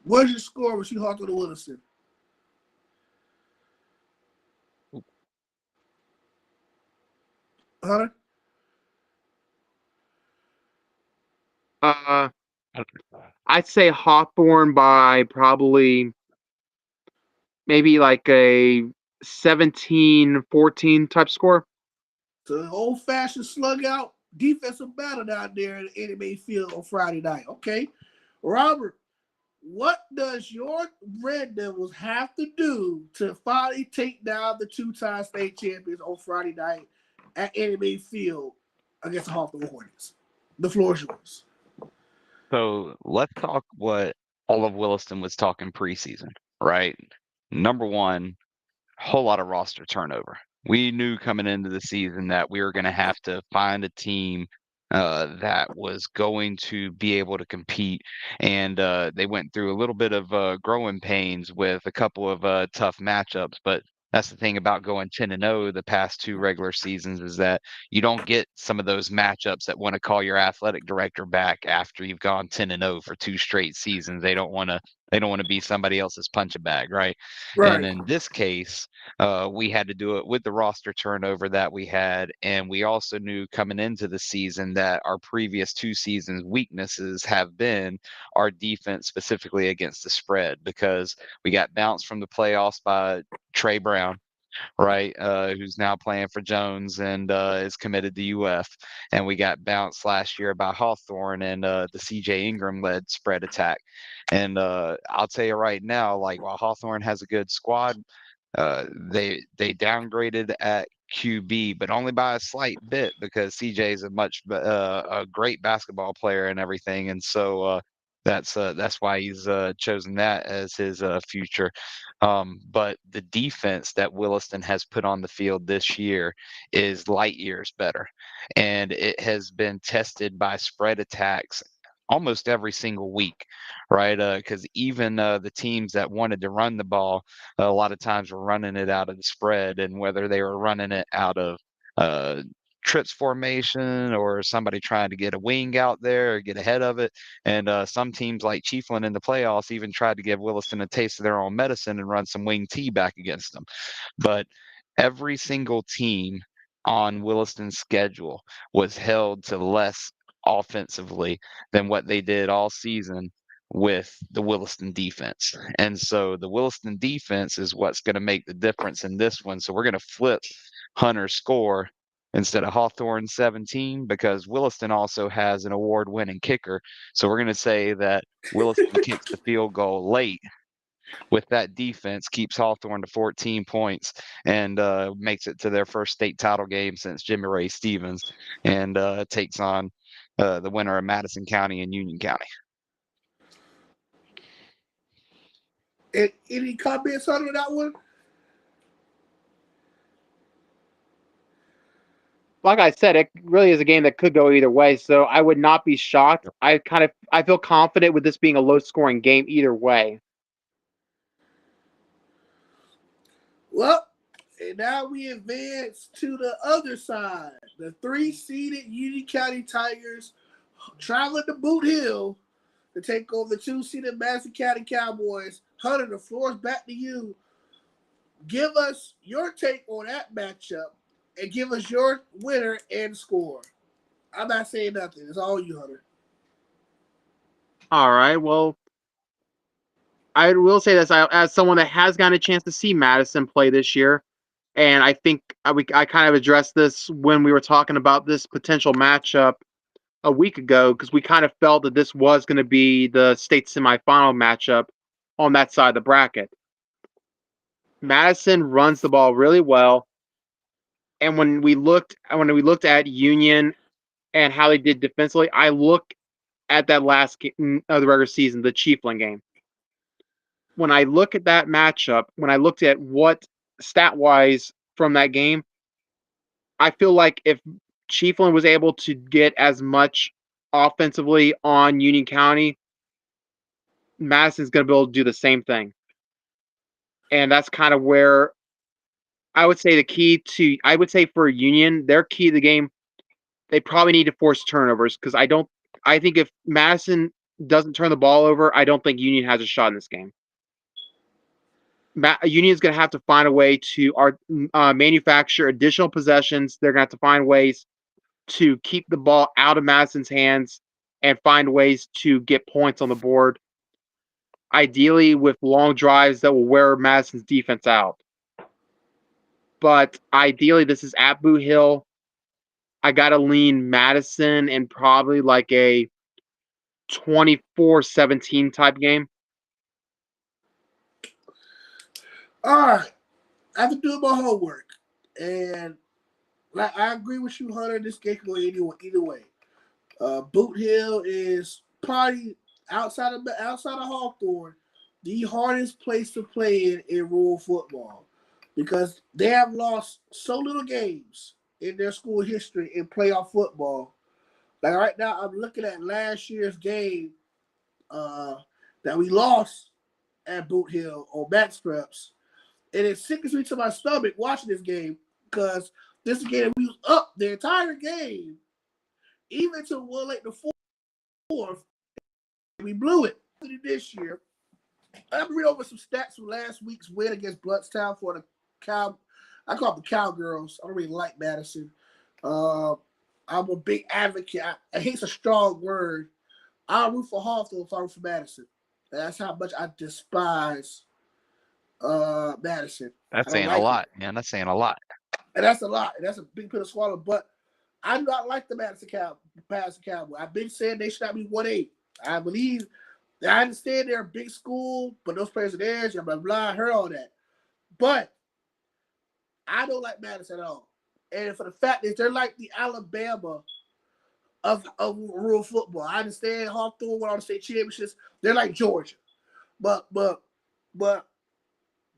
What is your score between Hawthorne and Williston? Hunter? I'd say Hawthorne by probably maybe like a 17-14 type score. So an old-fashioned slug-out defensive battle down there in the anime field on Friday night. Okay. Robert, what does your Red Devils have to do to finally take down the 2-time state champions on Friday night at anime field against the Hawthorne Hornets? The floor is yours. So let's talk what all of Williston was talking preseason, right? Number one, whole lot of roster turnover. We knew coming into the season that we were going to have to find a team that was going to be able to compete. And they went through a little bit of growing pains with a couple of tough matchups. But that's the thing about going 10-0 the past 2 regular seasons is that you don't get some of those matchups that want to call your athletic director back after you've gone 10-0 for 2 straight seasons. They don't want to be somebody else's punching bag, right? And in this case, we had to do it with the roster turnover that we had, and we also knew coming into the season that our previous 2 seasons' weaknesses have been our defense, specifically against the spread, because we got bounced from the playoffs by Trey Brown, right? Who's now playing for Jones and is committed to UF. And we got bounced last year by Hawthorne and the CJ Ingram led spread attack. And I'll tell you right now, like while Hawthorne has a good squad, they downgraded at QB, but only by a slight bit because CJ is a great basketball player and everything. And so that's why he's chosen that as his future. But the defense that Williston has put on the field this year is light years better, and it has been tested by spread attacks almost every single week, right? Because even the teams that wanted to run the ball, a lot of times were running it out of the spread, and whether they were running it out of uh, trips formation or somebody trying to get a wing out there or get ahead of it. And some teams like Chiefland in the playoffs even tried to give Williston a taste of their own medicine and run some wing T back against them. But every single team on Williston's schedule was held to less offensively than what they did all season with the Williston defense. And so the Williston defense is what's going to make the difference in this one. So we're going to flip Hunter's score instead of Hawthorne 17 because Williston also has an award-winning kicker. So we're going to say that Williston kicks the field goal late with that defense, keeps Hawthorne to 14 points, and makes it to their first state title game since Jimmy Ray Stevens, and takes on the winner of Madison County and Union County. Any comments on that one? Like I said, it really is a game that could go either way, so I would not be shocked. I feel confident with this being a low-scoring game either way. Well, and now we advance to the other side. The 3-seeded Union County Tigers traveling to Boot Hill to take over the 2-seeded Madison County Cowboys. Hunter, the floor is back to you. Give us your take on that matchup and give us your winner and score. I'm not saying nothing. It's all you, Hunter. All right. Well, I will say this as someone that has gotten a chance to see Madison play this year, and I think I kind of addressed this when we were talking about this potential matchup a week ago because we kind of felt that this was going to be the state semifinal matchup on that side of the bracket. Madison runs the ball really well. And when we looked at Union and how they did defensively, I look at that last game of the regular season, the Chiefland game. When I look at that matchup, when I looked at what stat-wise from that game, I feel like if Chiefland was able to get as much offensively on Union County, Madison's going to be able to do the same thing. And that's kind of where I would say for Union, their key to the game, they probably need to force turnovers because I think if Madison doesn't turn the ball over, I don't think Union has a shot in this game. Union's going to have to find a way to manufacture additional possessions. They're going to have to find ways to keep the ball out of Madison's hands and find ways to get points on the board, ideally with long drives that will wear Madison's defense out. But ideally, this is at Boot Hill. I got to lean Madison in probably like a 24-17 type game. All right. I have to do my homework. And I agree with you, Hunter. This game can go either way. Boot Hill is probably outside of Hawthorne, the hardest place to play in rural football because they have lost so little games in their school history in playoff football. Like right now, I'm looking at last year's game that we lost at Boot Hill on Max Preps, and it sickens me to my stomach watching this game because this game we was up the entire game, even to late the fourth. We blew it this year. I'm reading over some stats from last week's win against Bluntstown for the Cow. I call them the Cowgirls. I don't really like Madison. I'm a big advocate. I hate a strong word. I'll root for Hawthorne if I root for Madison. That's how much I despise Madison. That's saying a lot, man. That's saying a lot. And that's a lot. And that's a big pill to swallow. But I do not like the Madison Cowboys. I've been saying they should not be 1-8. I understand they're a big school, but those players are there, blah, blah, blah. I heard all that. But I don't like Madison at all. And for the fact that they're like the Alabama of rural football. I understand Hawthorne won all the state championships. They're like Georgia. But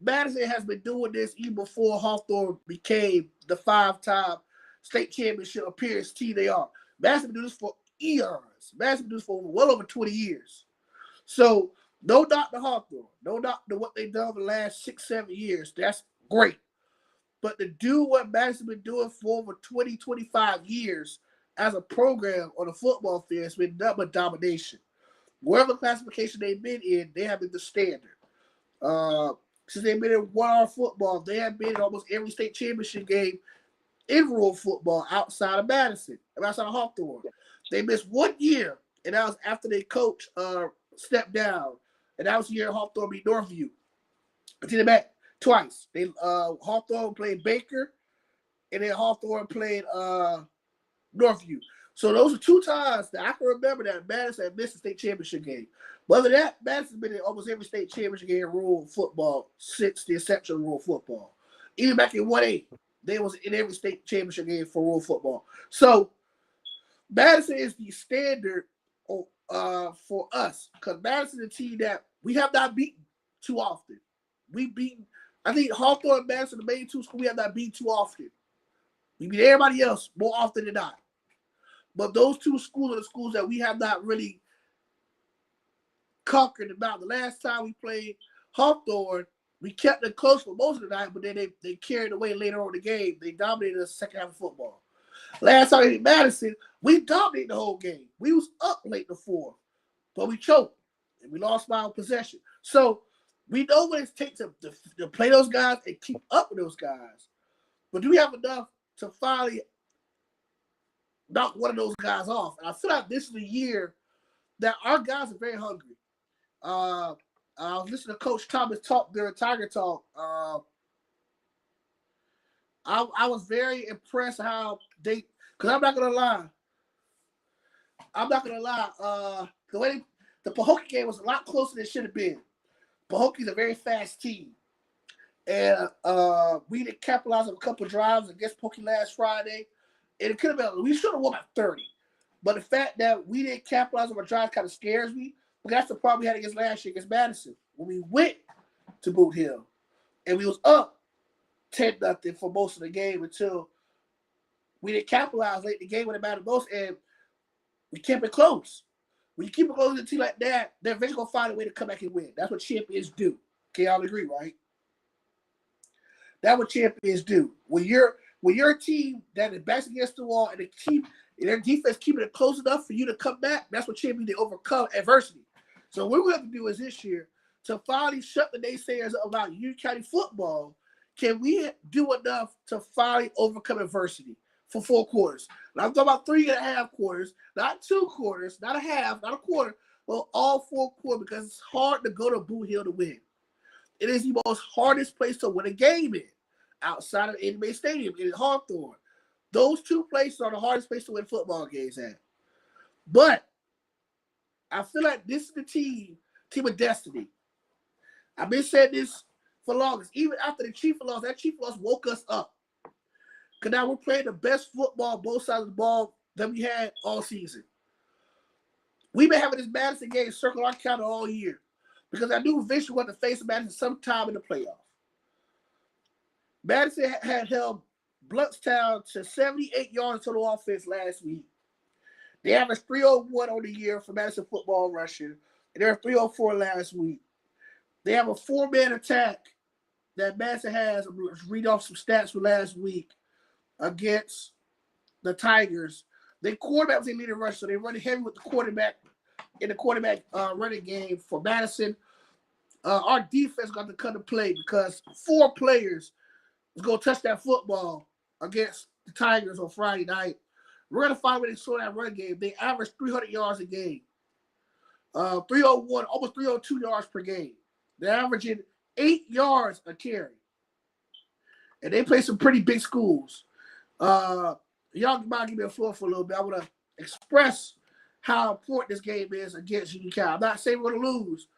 Madison has been doing this even before Hawthorne became the 5-time state championship appearance team they are. Madison been doing this for eons. Madison been doing this for well over 20 years. So no doubt to Hawthorne. No doubt to what they've done for the last 6-7 years. That's great. But to do what Madison been doing for over 20, 25 years as a program on the football field has been nothing but domination. Whatever classification they've been in, they have been the standard. Since they've been in 1R football, they have been in almost every state championship game in rural football outside of Madison, outside of Hawthorne. They missed 1 year, and that was after their coach stepped down, and that was the year Hawthorne beat Northview. I take it back twice. Hawthorne played Baker, and then Hawthorne played Northview. So those are 2 times that I can remember that Madison had missed a state championship game. But other than that, Madison's been in almost every state championship game in rural football since the inception of rural football. Even back in 1A, they was in every state championship game for rural football. So Madison is the standard for us because Madison is a team that we have not beaten too often. I think Hawthorne and Madison, the main 2 schools we have not beaten too often. We beat everybody else more often than not. But those 2 schools are the schools that we have not really conquered about. The last time we played Hawthorne, we kept it close for most of the night, but then they carried away later on in the game. They dominated the second half of football. Last time we beat Madison, we dominated the whole game. We was up late in the 4th, but we choked, and we lost by possession. So we know what it takes to play those guys and keep up with those guys. But do we have enough to finally knock one of those guys off? And I feel like this is a year that our guys are very hungry. I was listening to Coach Thomas talk during Tiger Talk. I was very impressed how because I'm not gonna lie. The way the Pahokee game was a lot closer than it should have been. Pahokee's a very fast team, and we didn't capitalize on a couple of drives against Pahokee last Friday. And it could have been, we should have won by 30. But the fact that we didn't capitalize on our drive kind of scares me. But that's the problem we had against last year against Madison. When we went to Boot Hill and we was up 10-0 for most of the game until we didn't capitalize late in the game when it mattered most, and we kept it close. When you keep it close to a team like that, they're eventually going to find a way to come back and win. That's what champions do. Okay, y'all agree, right? That's what champions do. When you're a team that is backs against the wall and their defense keeping it close enough for you to come back, that's what champions, they overcome adversity. So what we have to do is this year, to finally shut the naysayers up about Union County football, can we do enough to finally overcome adversity for 4 quarters? And I'm talking about 3.5 quarters, not 2 quarters, not a half, not a quarter, but all 4 quarters, because it's hard to go to Boot Hill to win. It is the most hardest place to win a game in, outside of NBA Stadium in Hawthorne. Those 2 places are the hardest place to win football games at. But I feel like this is the team of destiny. I've been saying this for longest. Even after the Chief loss, that Chief loss woke us up. Because now we're playing the best football, both sides of the ball, that we had all season. We've been having this Madison game circle our calendar all year. Because I knew eventually we had to face Madison sometime in the playoff. Madison had held Bluntstown to 78 yards total offense last week. They averaged 301 on the year for Madison football rushing, and they were 304 last week. They have a 4-man attack that Madison has. I'm going to read off some stats from last week against the Tigers. Their quarterback was their leading rusher, so they run heavy with the quarterback in the quarterback running game for Madison. Our defense got to come to play because 4 players was going to touch that football against the Tigers on Friday night. We're going to find a way to slow that run game. They average 300 yards a game. 301, almost 302 yards per game. They're averaging 8 yards a carry. And they play some pretty big schools. Y'all might give me a floor for a little bit. I want to express how important this game is against Union County. I'm not saying we're going to lose,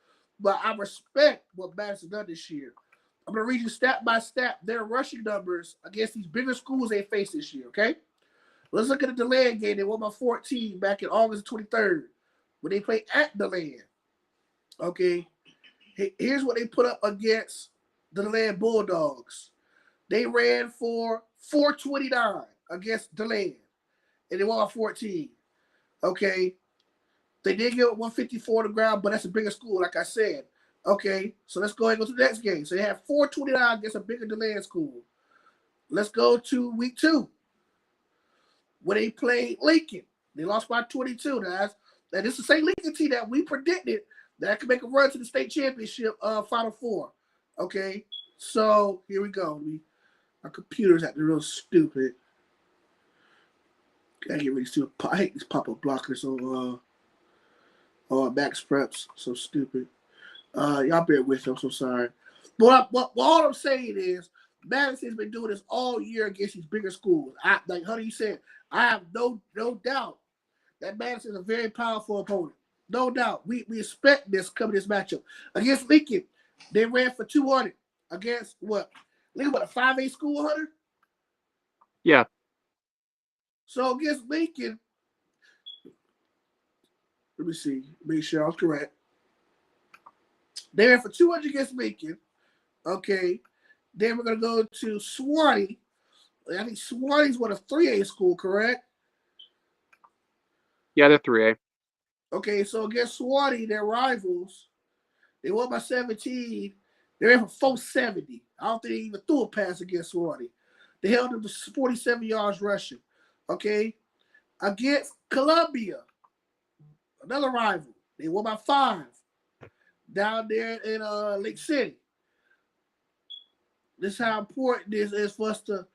but I respect what Madison done this year. I'm going to read you stat by stat their rushing numbers against these bigger schools they face this year, okay? Let's look at the DeLand game. They won by 14 back in August 23rd when they played at DeLand. Okay. Here's what they put up against the DeLand Bulldogs. They ran for 429 against DeLand, and they won by 14. Okay. They did get 154 on the ground, but that's a bigger school, like I said. Okay, so let's go ahead and go to the next game. So they have 429 against a bigger DeLand school. Let's go to week 2, where they played Lincoln. They lost by 22. Now this is the same Lincoln team that we predicted that could make a run to the state championship Final Four. Okay, so here we go. My computer's acting real stupid. Gotta get ready to. I hate these pop-up blockers on Max Preps. So stupid. Y'all bear with me. I'm so sorry. But all I'm saying is Madison's been doing this all year against these bigger schools. Like Honey said, I have no doubt that Madison is a very powerful opponent. No doubt. We expect this coming this matchup. Against Lincoln, they ran for 200 against what? Lincoln, what, a 5A school, Hunter? Yeah. So against Lincoln, let me see. Make sure I was correct. They ran for 200 against Lincoln. Okay. Then we're going to go to Swanee. I think Swanee's what, a 3A school, correct? Yeah, they're 3A. Okay, so against Swanee, their rivals, they won by 17. They ran for 470. I don't think they even threw a pass against Swanee. They held them to 47 yards rushing. Okay. Against Columbia, another rival, they won by 5 down there in Lake City. This is how important this is for us to,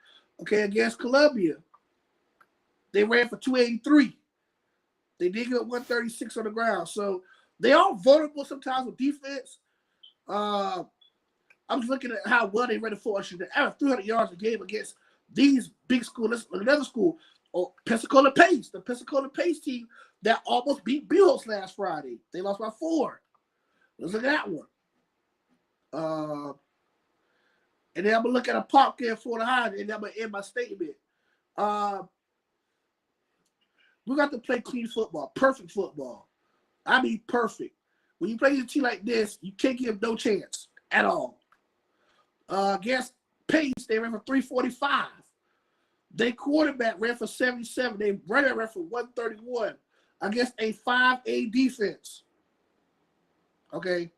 okay, against Columbia, they ran for 283. They did get 136 on the ground. So they are vulnerable sometimes with defense. I'm just looking at how well they ran the football. They averaged 300 yards a game against these big schools. Let's look at another school. Oh, Pensacola Pace, the Pensacola Pace team that almost beat Buchholz last Friday. They lost by 4. Let's look at that one. And then I'm going to look at a pop game for the high, and I'm going to end my statement. We got to play clean football, perfect football. I mean perfect. When you play a team like this, you can't give no chance at all. Against Pace, they ran for 345. Their quarterback ran for 77. They ran for 131 against a 5A defense. Okay.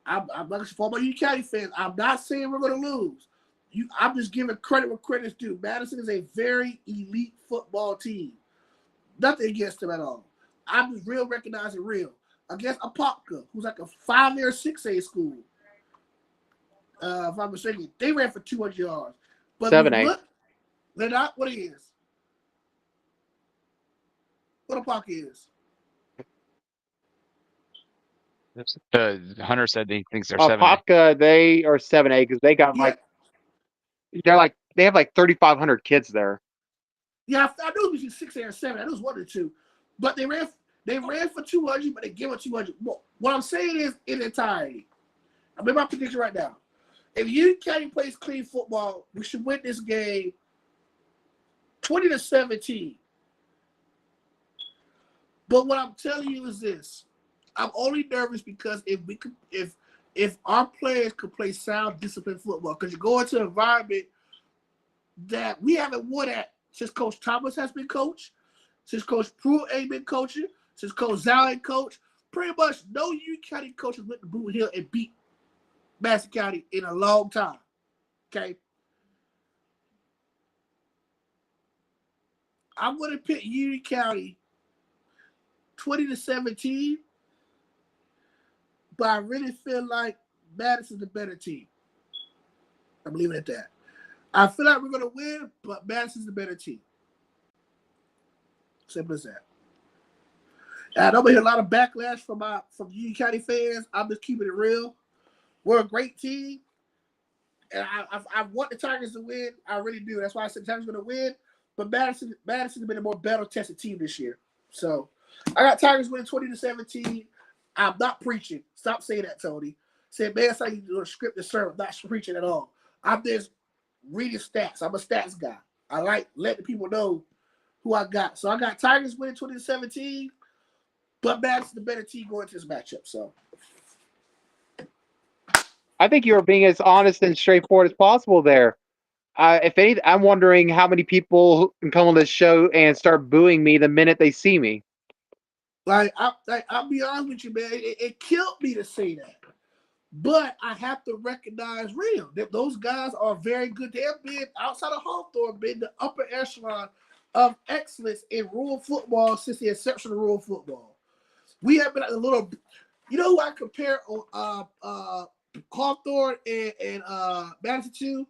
I'm not for my County fans. I'm not saying we're going to lose. I'm just giving credit where credit's due. Madison is a very elite football team. Nothing against them at all. I'm just real recognizing real. Against Apopka, who's like a 5A or 6A school. If I'm mistaken, they ran for 200 yards. But 7A. They're not what it is. What Apopka is. Hunter said he thinks they're 7A. Popka, they are 7A because they got they have like 3,500 kids there. Yeah, I knew it was between 6A or 7. I knew it was 1 or 2. But they ran for 200, but they gave up 200. What I'm saying is in entirety. I made my prediction right now. If Union County plays clean football, we should win this game 20-17. But what I'm telling you is this. I'm only nervous because if our players could play sound, disciplined football, because you go into an environment that we haven't won at since Coach Thomas has been coached, since Coach Pruitt ain't been coaching, since Coach Zal ain't coached. Pretty much no Union County coaches went to Boot Hill and beat Madison County in a long time. Okay? I'm going to pick Union County 20-17. But I really feel like Madison's the better team. I'm leaving it at that. I feel like we're going to win, but Madison's the better team. Simple as that. And I know we hear a lot of backlash from Union County fans. I'm just keeping it real. We're a great team. And I want the Tigers to win. I really do. That's why I said the Tigers are going to win. But Madison's been a more battle-tested team this year. So I got Tigers winning 20-17. I'm not preaching. Stop saying that, Tony. Say, man, it's like you're doing a scripted sermon. I'm not preaching at all. I'm just reading stats. I'm a stats guy. I like letting people know who I got. So I got Tigers winning 2017, but Madison the better team going into this matchup. So I think you're being as honest and straightforward as possible there. If anything, I'm wondering how many people can come on this show and start booing me the minute they see me. I'll be honest with you, man. It killed me to say that. But I have to recognize real that those guys are very good. They have been outside of Hawthorne, been the upper echelon of excellence in rural football since the inception of rural football. We have been a little, you know who I compare Hawthorne and Madison to?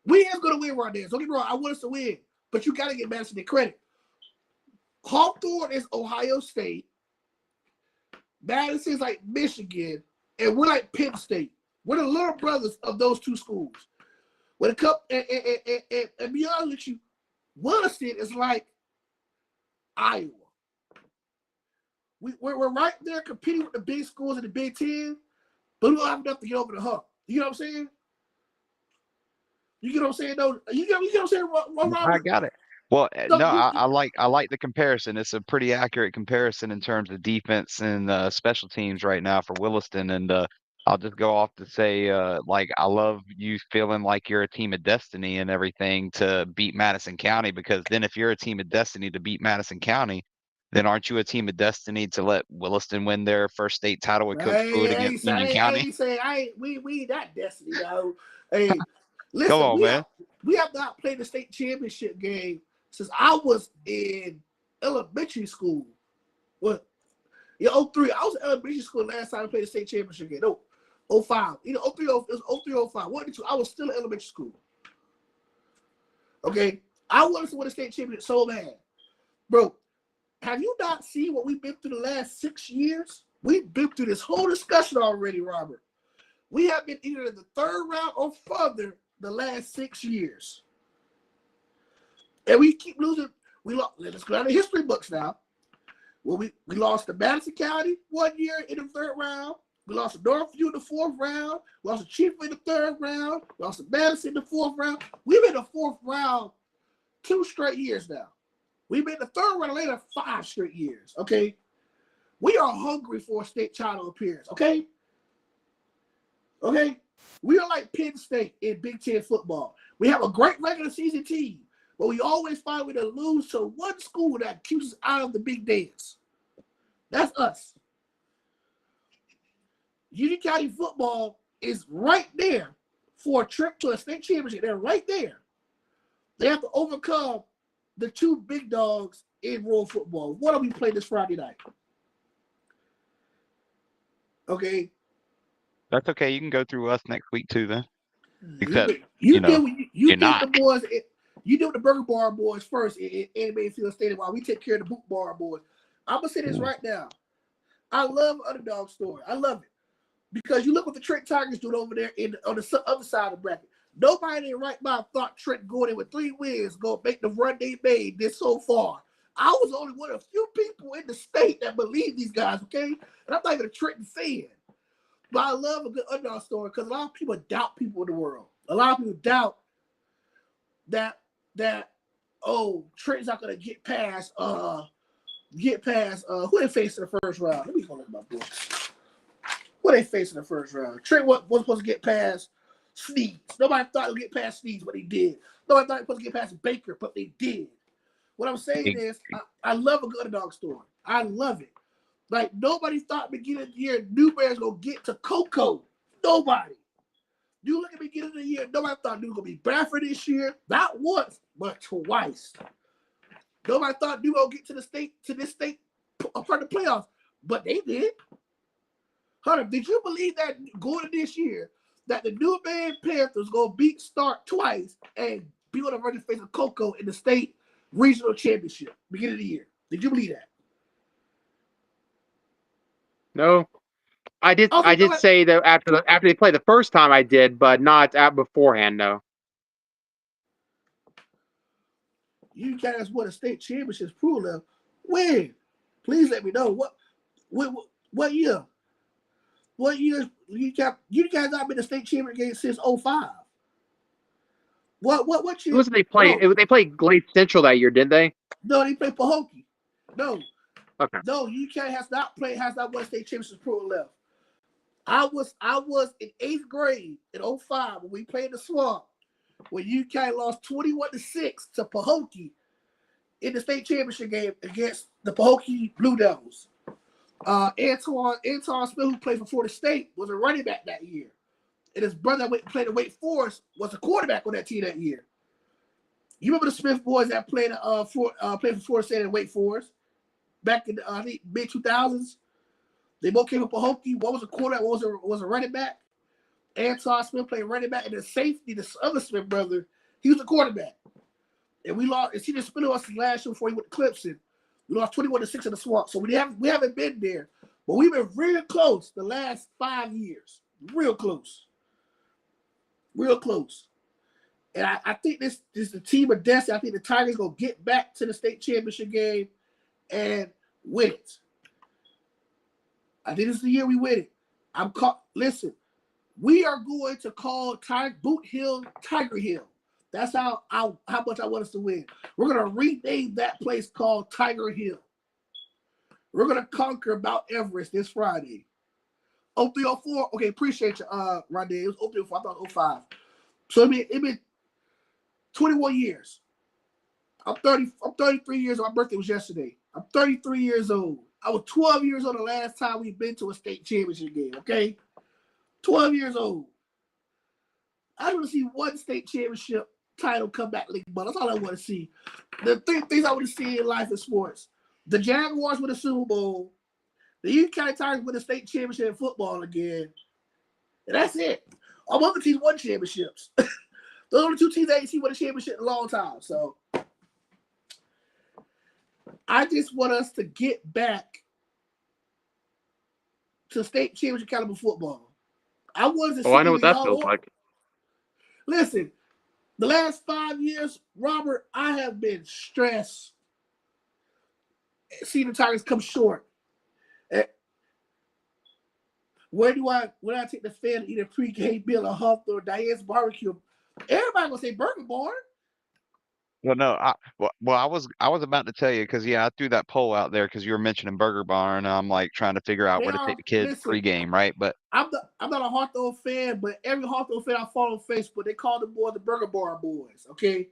We ain't gonna win right there. Don't get me wrong, I want us to win, but you gotta give Madison the credit. Hawthorne is Ohio State. Madison's like Michigan, and we're like Penn State. We're the little brothers of those two schools. When it comes and be honest with you, Williston is like Iowa. We're right there competing with the big schools in the Big Ten, but we don't have enough to get over the hump. You know what I'm saying? You get what I'm saying? Though you get what I'm saying, Robert? I got it. Well, So no, I like the comparison. It's a pretty accurate comparison in terms of defense and special teams right now for Williston. And I'll just go off to say, like, I love you feeling like you're a team of destiny and everything to beat Madison County, because then if you're a team of destiny to beat Madison County, then aren't you a team of destiny to let Williston win their first state title with Coach Pruitt against Union County? We that destiny, though. Hey, listen, Come on, man. We have not played the state championship game since I was in elementary school. What? Yeah, 03. I was in elementary school last time I played the state championship game. No, 05. You know, 03, it was 03, 05. 1 and 2. I was still in elementary school. Okay? I wanted to win the state championship so bad. Bro, have you not seen what we've been through the last 6 years? We've been through this whole discussion already, Robert. We have been either in the third round or further the last 6 years. And we keep losing. Let's go down the history books now. Well, we lost to Madison County 1 year in the third round. We lost to Northview in the fourth round. We lost to Chiefly in the third round. We lost to Madison in the fourth round. We've been in the fourth round 2 straight years now. We've been in the third round later 5 straight years. Okay, we are hungry for a state title appearance. Okay, we are like Penn State in Big Ten football. We have a great regular season team, but we always find a way to lose to one school that keeps us out of the big dance. That's us. Union County football is right there for a trip to a state championship. They're right there. They have to overcome the 2 big dogs in rural football. What are we playing this Friday night? Okay. That's okay. You can go through us next week too, then. Except you know, you did the boys. You do the Burger Bar boys first in Anime Field Stadium while we take care of the Boot Bar boys. I'm gonna say this right now. I love underdog story. I love it because you look what the Trent Tigers doing over there on the other side of the bracket. Nobody in right mind thought Trent going in with 3 wins gonna make the run they made this so far. I was only one of a few people in the state that believe these guys. Okay, and I'm not even a Trenton fan. But I love a good underdog story because a lot of people doubt people in the world. A lot of people doubt that Trent's not gonna get past who they faced in the first round. Let me go look at my book. Who they faced in the first round? Trent wasn't supposed to get past Sneeds. Nobody thought he would get past Sneeds, but he did. Nobody thought he was supposed to get past Baker, but they did. What I'm saying is I love a good underdog story. I love it. Like, nobody thought beginning of the year Newberry's going to get to Coco. Nobody. You look at the beginning of the year, nobody thought New was going to be Bradford this year. Not once, but twice. Nobody thought New would get to this state part of the playoffs, but they did. Hunter, did you believe that going to this year that the New Man Panthers going to beat Stark twice and be on the verge of facing Coco in the state regional championship beginning of the year? Did you believe that? No, I did. I did say that after they played the first time, I did, but not beforehand. No. You guys won a state championships pool now. When? Please let me know what year? What year you guys not been a state champion game since 05? What Who you? was it they played? No, They played Glade Central that year, didn't they? no, they play Pahokee. No, Okay. no, UK has not won state championships pro left. I was in 8th grade in 05 when we played the Swamp, when UK lost 21-6 to Pahokee in the state championship game against the Pahokee Blue Devils. Antoine Smith, who played for Florida State, was a running back that year. And his brother that played at Wake Forest was a quarterback on that team that year. You remember the Smith boys that played for Florida State and Wake Forest back in the mid 2000s? They both came from Pahokee. One was a quarterback, one was a running back. Antoine Smith played running back, and the safety, the other Smith brother, he was a quarterback. And we lost. And Cedar Spindle us last year before he went to Clemson. We lost 21-6 in the Swamp. So we haven't been there, but we've been real close the last 5 years. Real close. Real close. And I think this is the team of destiny. I think the Tigers gonna get back to the state championship game and win it. I think this is the year we win it. Listen, we are going to call Boot Hill Tiger Hill. That's how much I want us to win. We're gonna rename that place called Tiger Hill. We're gonna conquer Mount Everest this Friday. 0304. Okay, appreciate you, Rondé. It was 0304. I thought it was 05. So it been 21 years. I'm 33 years old. My birthday was yesterday. I'm 33 years old. I was 12 years old the last time we've been to a state championship game, okay? 12 years old. I want to see one state championship title come back league, but that's all I want to see. The three things I want to see in life and sports. The Jaguars win the Super Bowl. The Union County Tigers win the state championship in football again. And that's it. All other teams won championships. Those are the two teams I ain't seen win a championship in a long time. So I just want us to get back to state championship caliber football. I wanted to see. I know what that feels like. Listen, the last 5 years, Robert, I have been stressed seeing the Tigers come short. Where do I take the fan to eat a pre-game meal at Hawthorne, Diane's barbecue? Everybody gonna say Burger Barn. Well, no, I was about to tell you because I threw that poll out there because you were mentioning Burger Barn, and I'm like trying to figure out where to take the kids pregame, right? But I'm not a Hawthorne fan, but every Hawthorne fan I follow on Facebook, they call the boys the Burger Barn boys. Okay,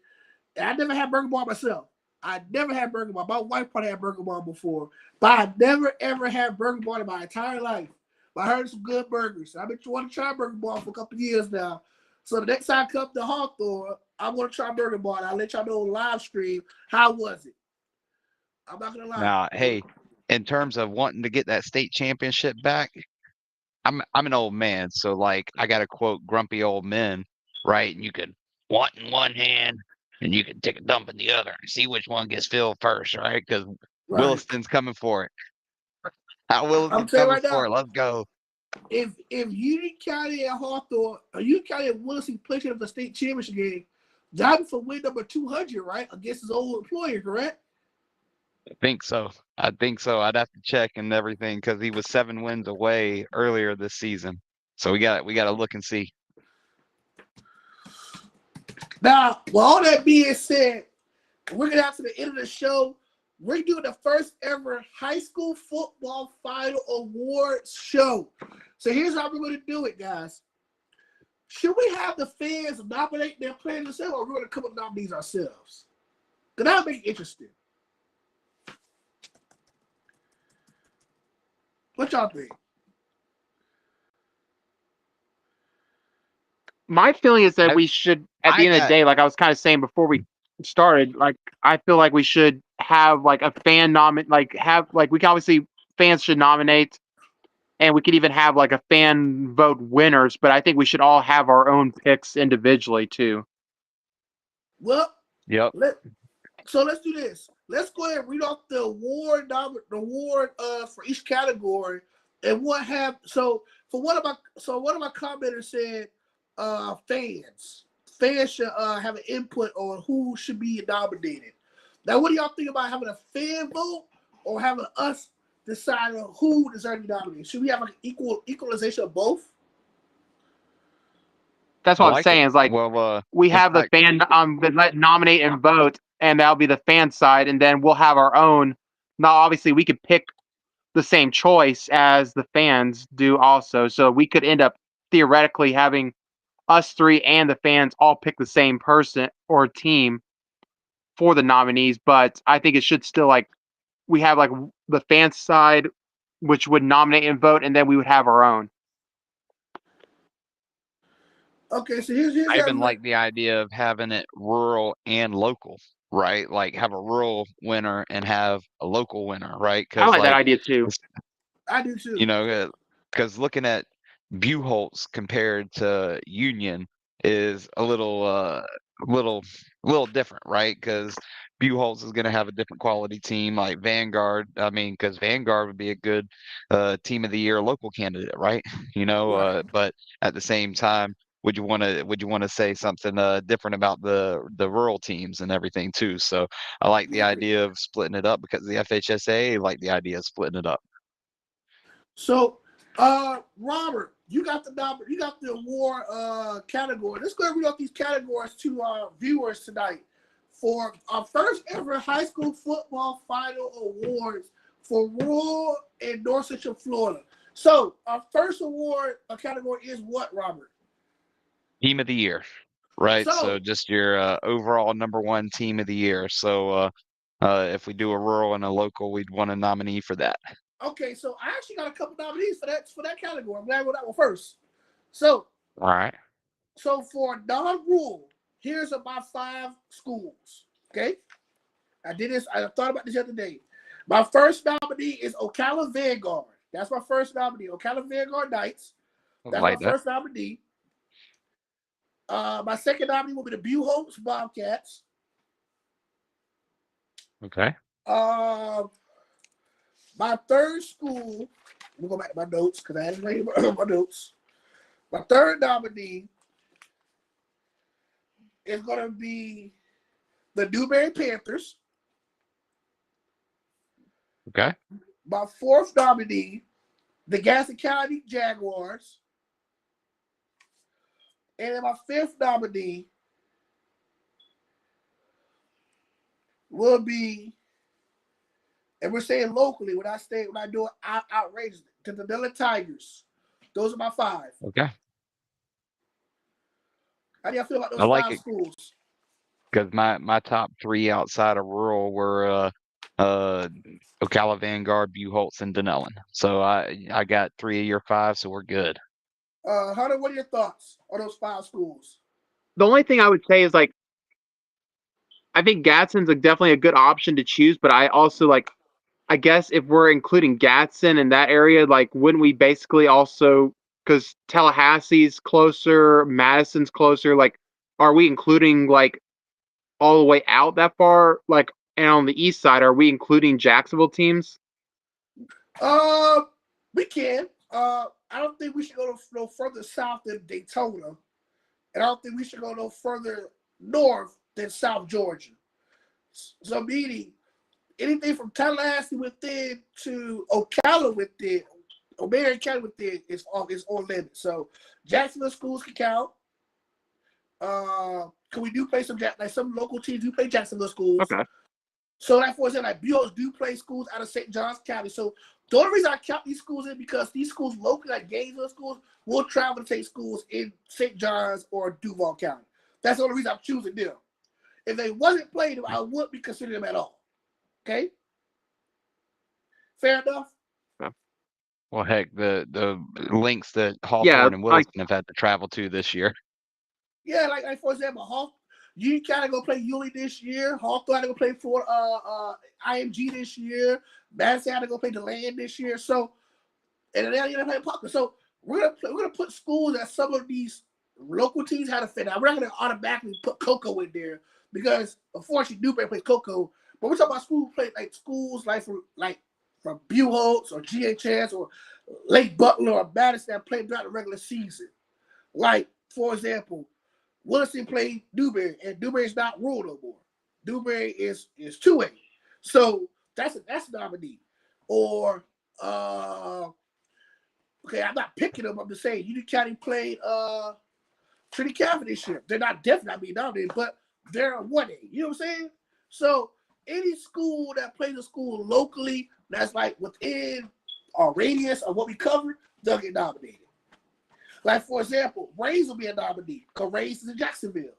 and I never had Burger Barn myself. I never had Burger Barn. My wife probably had Burger Barn before, but I never ever had Burger Barn in my entire life. But I heard some good burgers. I've been wanting to try Burger Barn for a couple of years now. So the next time I come to Hawthorne, I want to try Burger Barn. I'll let y'all know on live stream how was it. I'm not gonna lie. now, hey, in terms of wanting to get that state championship back, I'm an old man, so like I gotta quote grumpy old men, right? And you could want in one hand and you can take a dump in the other and see which one gets filled first, right? Because Williston's coming for it. Williston's coming for it. Let's go. If Union County and Hawthorne, or Union County and Williston play for the state championship game, that'd be for win number 200, right? Against his old employer, correct? I think so. I'd have to check and everything because he was 7 wins away earlier this season. So we got to look and see. Now, with all that being said, we're gonna have to the end of the show. We're doing the first ever high school football final awards show. So here's how we're going to do it, guys. Should we have the fans nominate their players themselves, or we're going to come up with nominees ourselves? Because that'll make it interesting. What y'all think? My feeling is that we should, at the end of the day, like I was kind of saying before we started, like I feel like we should have like a fan we can obviously fans should nominate, and we could even have like a fan vote winners, but I think we should all have our own picks individually too. Well, yep. So let's do this. Let's go ahead and read off the award for each category, and what have one of my commenters said fans should have an input on who should be nominated. Now, what do y'all think about having a fan vote or having us decide on who deserves to be nominated? Should we have like equalization of both? That's I what I'm like it. saying. Is like Well, we in have the fact, fan nominate and vote, and that'll be the fan side, and then we'll have our own. Now, obviously, we could pick the same choice as the fans do, also. So we could end up theoretically having us three and the fans all pick the same person or team for the nominees. But I think it should still like we have like the fan side, which would nominate and vote, and then we would have our own. Okay, so here's I even that. like the idea of having it rural and local, right? Like have a rural winner and have a local winner, right? I Because like that like, idea too. it's- I do too. you know, because looking at Buchholz compared to Union is a little little different, right? Because Buchholz is going to have a different quality team like Vanguard. I mean, because Vanguard would be a good team of the year local candidate, right? Right. But at the same time, would you want to say something different about the rural teams and everything too? So I like the idea of splitting it up because the FHSA like the idea of splitting it up. So, Robert, you got the award category. Let's go and read off these categories to our viewers tonight for our first ever high school football final awards for rural and North Central Florida. So, our first award category is what, Robert? Team of the year, right? So So, just your overall number one team of the year. So if we do a rural and a local, we'd want a nominee for that. okay, so I actually got a couple nominees for that category. I'm glad I went that one first. So, All right. for non-rural, here's my 5 schools. Okay, I did this. I thought about this the other day. My first nominee is Ocala Vanguard. That's my first nominee. Ocala Vanguard Knights. I That's my like that. first nominee. My second nominee will be the Buchholz Bobcats. Okay. My third school, let me go back to my notes because I hadn't read my notes. My third nominee is going to be the Newberry Panthers. Okay. My fourth nominee, the Gaston County Jaguars. And then my fifth nominee will be, and we're saying locally, when I do it outrageous, to the Manila Tigers. Those are my 5. Okay. How do y'all feel about I those like 5 it schools? because my top three outside of rural were uh Ocala Vanguard, Buchholz, and Dunellen. So I got 3 of your 5, so we're good. Hunter, what are your thoughts on those 5 schools? The only thing I would say is like I think Gadsden's definitely a good option to choose, but I also like I guess if we're including Gadsden in that area, like wouldn't we basically also because Tallahassee's closer, Madison's closer, like are we including like all the way out that far? Like and on the east side, are we including Jacksonville teams? We can. I don't think we should go no further south than Daytona, and I don't think we should go no further north than South Georgia. So meaning anything from Tallahassee within to Ocala within, or Marion County within is on limit. So Jacksonville schools can count. Can we do play some local teams do play Jacksonville schools? Okay. So like for example, like Buchholz do play schools out of St. Johns County. So the only reason I count these schools in because these schools locally, like Gainesville schools, will travel to take schools in St. Johns or Duval County. That's the only reason I'm choosing them. If they wasn't playing them, I wouldn't be considering them at all. Okay? Fair enough? Well, heck, the links that Yeah, Hawthorne and Williston have had to travel to this year. Yeah, like for example, you gotta go play Yulee this year. Hawthorne had to go play for IMG this year. Madison had to go play DeLand this year. So, and then you play Parker. So we're gonna put schools that some of these local teams had to fit. Now we're not gonna automatically put Cocoa in there because unfortunately Newberry plays Cocoa. But we're talking about schools from Buchholz or GHS or Lake Butler or Madison that played throughout the regular season. Like, for example, Williston played Newberry, and Newberry is not rural no more. Newberry is 2A. So that's a nominee. Or okay, I'm not picking them, I'm just saying Union County played Trinity Catholic this year. They're not definitely not being nominated, but they're a 1A. You know what I'm saying? So any school that plays a school locally that's like within our radius of what we cover, they'll get nominated. Like, for example, Rays will be a nominee because Rays is in Jacksonville.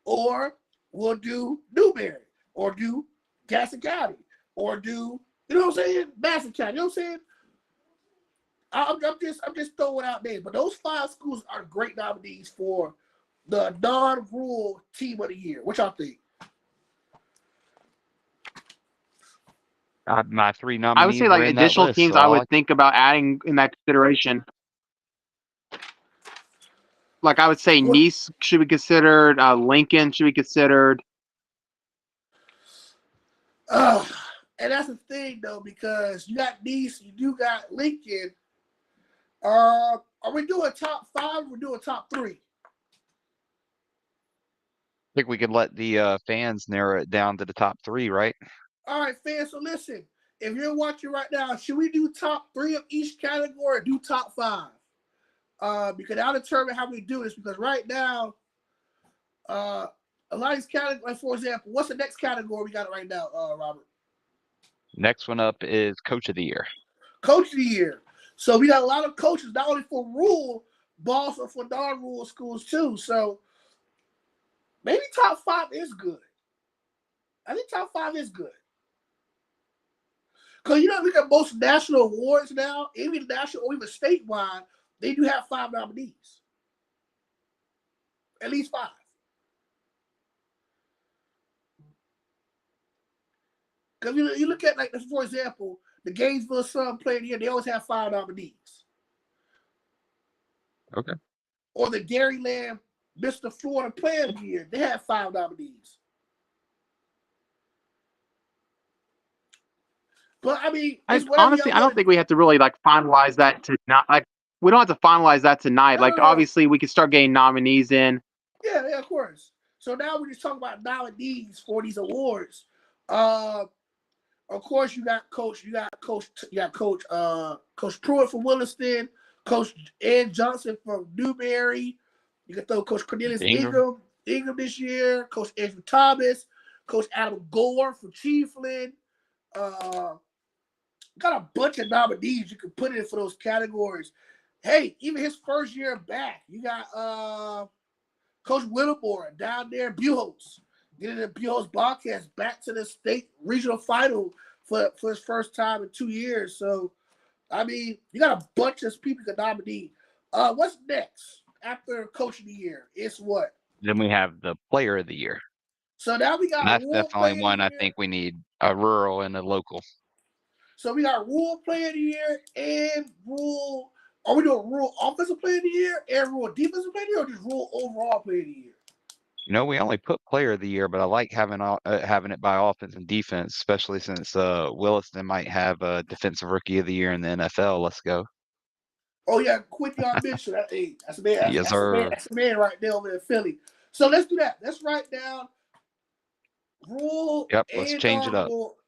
Or we'll do Newberry, or do Gaston County, or do, you know what I'm saying, Madison County. You know what I'm saying? I'm just throwing out names. But those 5 schools are great nominees for the non-rural team of the year. What y'all think? My 3 I would say nominees like were in that additional list, teams so I I would like. think about adding in that consideration. Like I would say What? Nice should be considered, Lincoln should be considered. And that's the thing, though, because you got Nice, you do got Lincoln. Are we doing top 5? We're doing top 3. I think we could let the fans narrow it down to the top 3, right? All right, fans. So listen, if you're watching right now, should we do top 3 of each category or do top 5? Because I'll determine how we do this. Because right now, a lot of these categories, like for example, what's the next category we got right now, Robert? Next one up is Coach of the Year. Coach of the Year. So we got a lot of coaches, not only for rural, but also for non-rural schools too. So maybe top 5 is good. I think top 5 is good. Because you know, look at most national awards now, even national or even statewide, they do have 5 nominees. At least 5. Because you look at, like, for example, the Gainesville Sun Player of the Year, they always have 5 nominees. Okay. Or the Dairyland Mr. Florida Player of the Year, they have 5 nominees. But I mean, it's whatever Honestly, y'all I don't want to think do. we have to really like finalize that tonight. Like we don't have to finalize that tonight. No, Like no, no. obviously we can start getting nominees in. Yeah, of course. So now we're just talking about nominees for these awards. Of course, you got Coach Pruitt from Williston, Coach Ed Johnson from Newberry. You can throw Coach Cornelius Ingram. Ingram this year, Coach Andrew Thomas, Coach Adam Gore from Chiefland. Got a bunch of nominees you can put in for those categories. Hey, even his first year back, you got Coach Whittemore down there in Buchholz. Getting the Buchholz Bobcats back to the state regional final for his first time in 2 years. So, I mean, you got a bunch of people you can nominate. What's next after Coach of the Year? It's what? Then we have the Player of the Year. So now we And got that's Rural definitely Player of one the I Year. think we need, a rural and a local. So we got Rural Player of the Year and Rural. Are we doing Rural Offensive Player of the Year and Rural Defensive Player of the Year, or just Rural Overall Player of the Year? You know, we only put Player of the Year, but I like having it by offense and defense, especially since Williston might have a Defensive Rookie of the Year in the NFL. Let's go. Oh yeah, Quinton Mitchell. That's a man. Yes, sir. That's a man right there over in Philly. So let's do that. Let's write down Rural Yep, let's and change it up. non-rural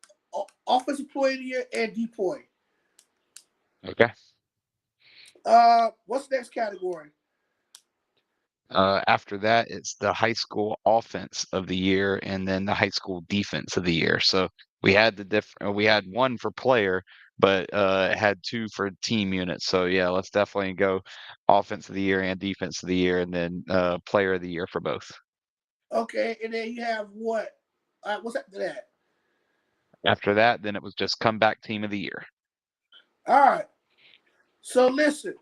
offensive player of the year and DPOY. Okay. What's the next category? After that, it's the high school offense of the year and then the high school defense of the year. So we had we had one for player, but it had 2 for team units. So yeah, let's definitely go offense of the year and defense of the year, and then player of the year for both. Okay, and then you have what? What's after that? After that, then it was just comeback team of the year. All right. So listen,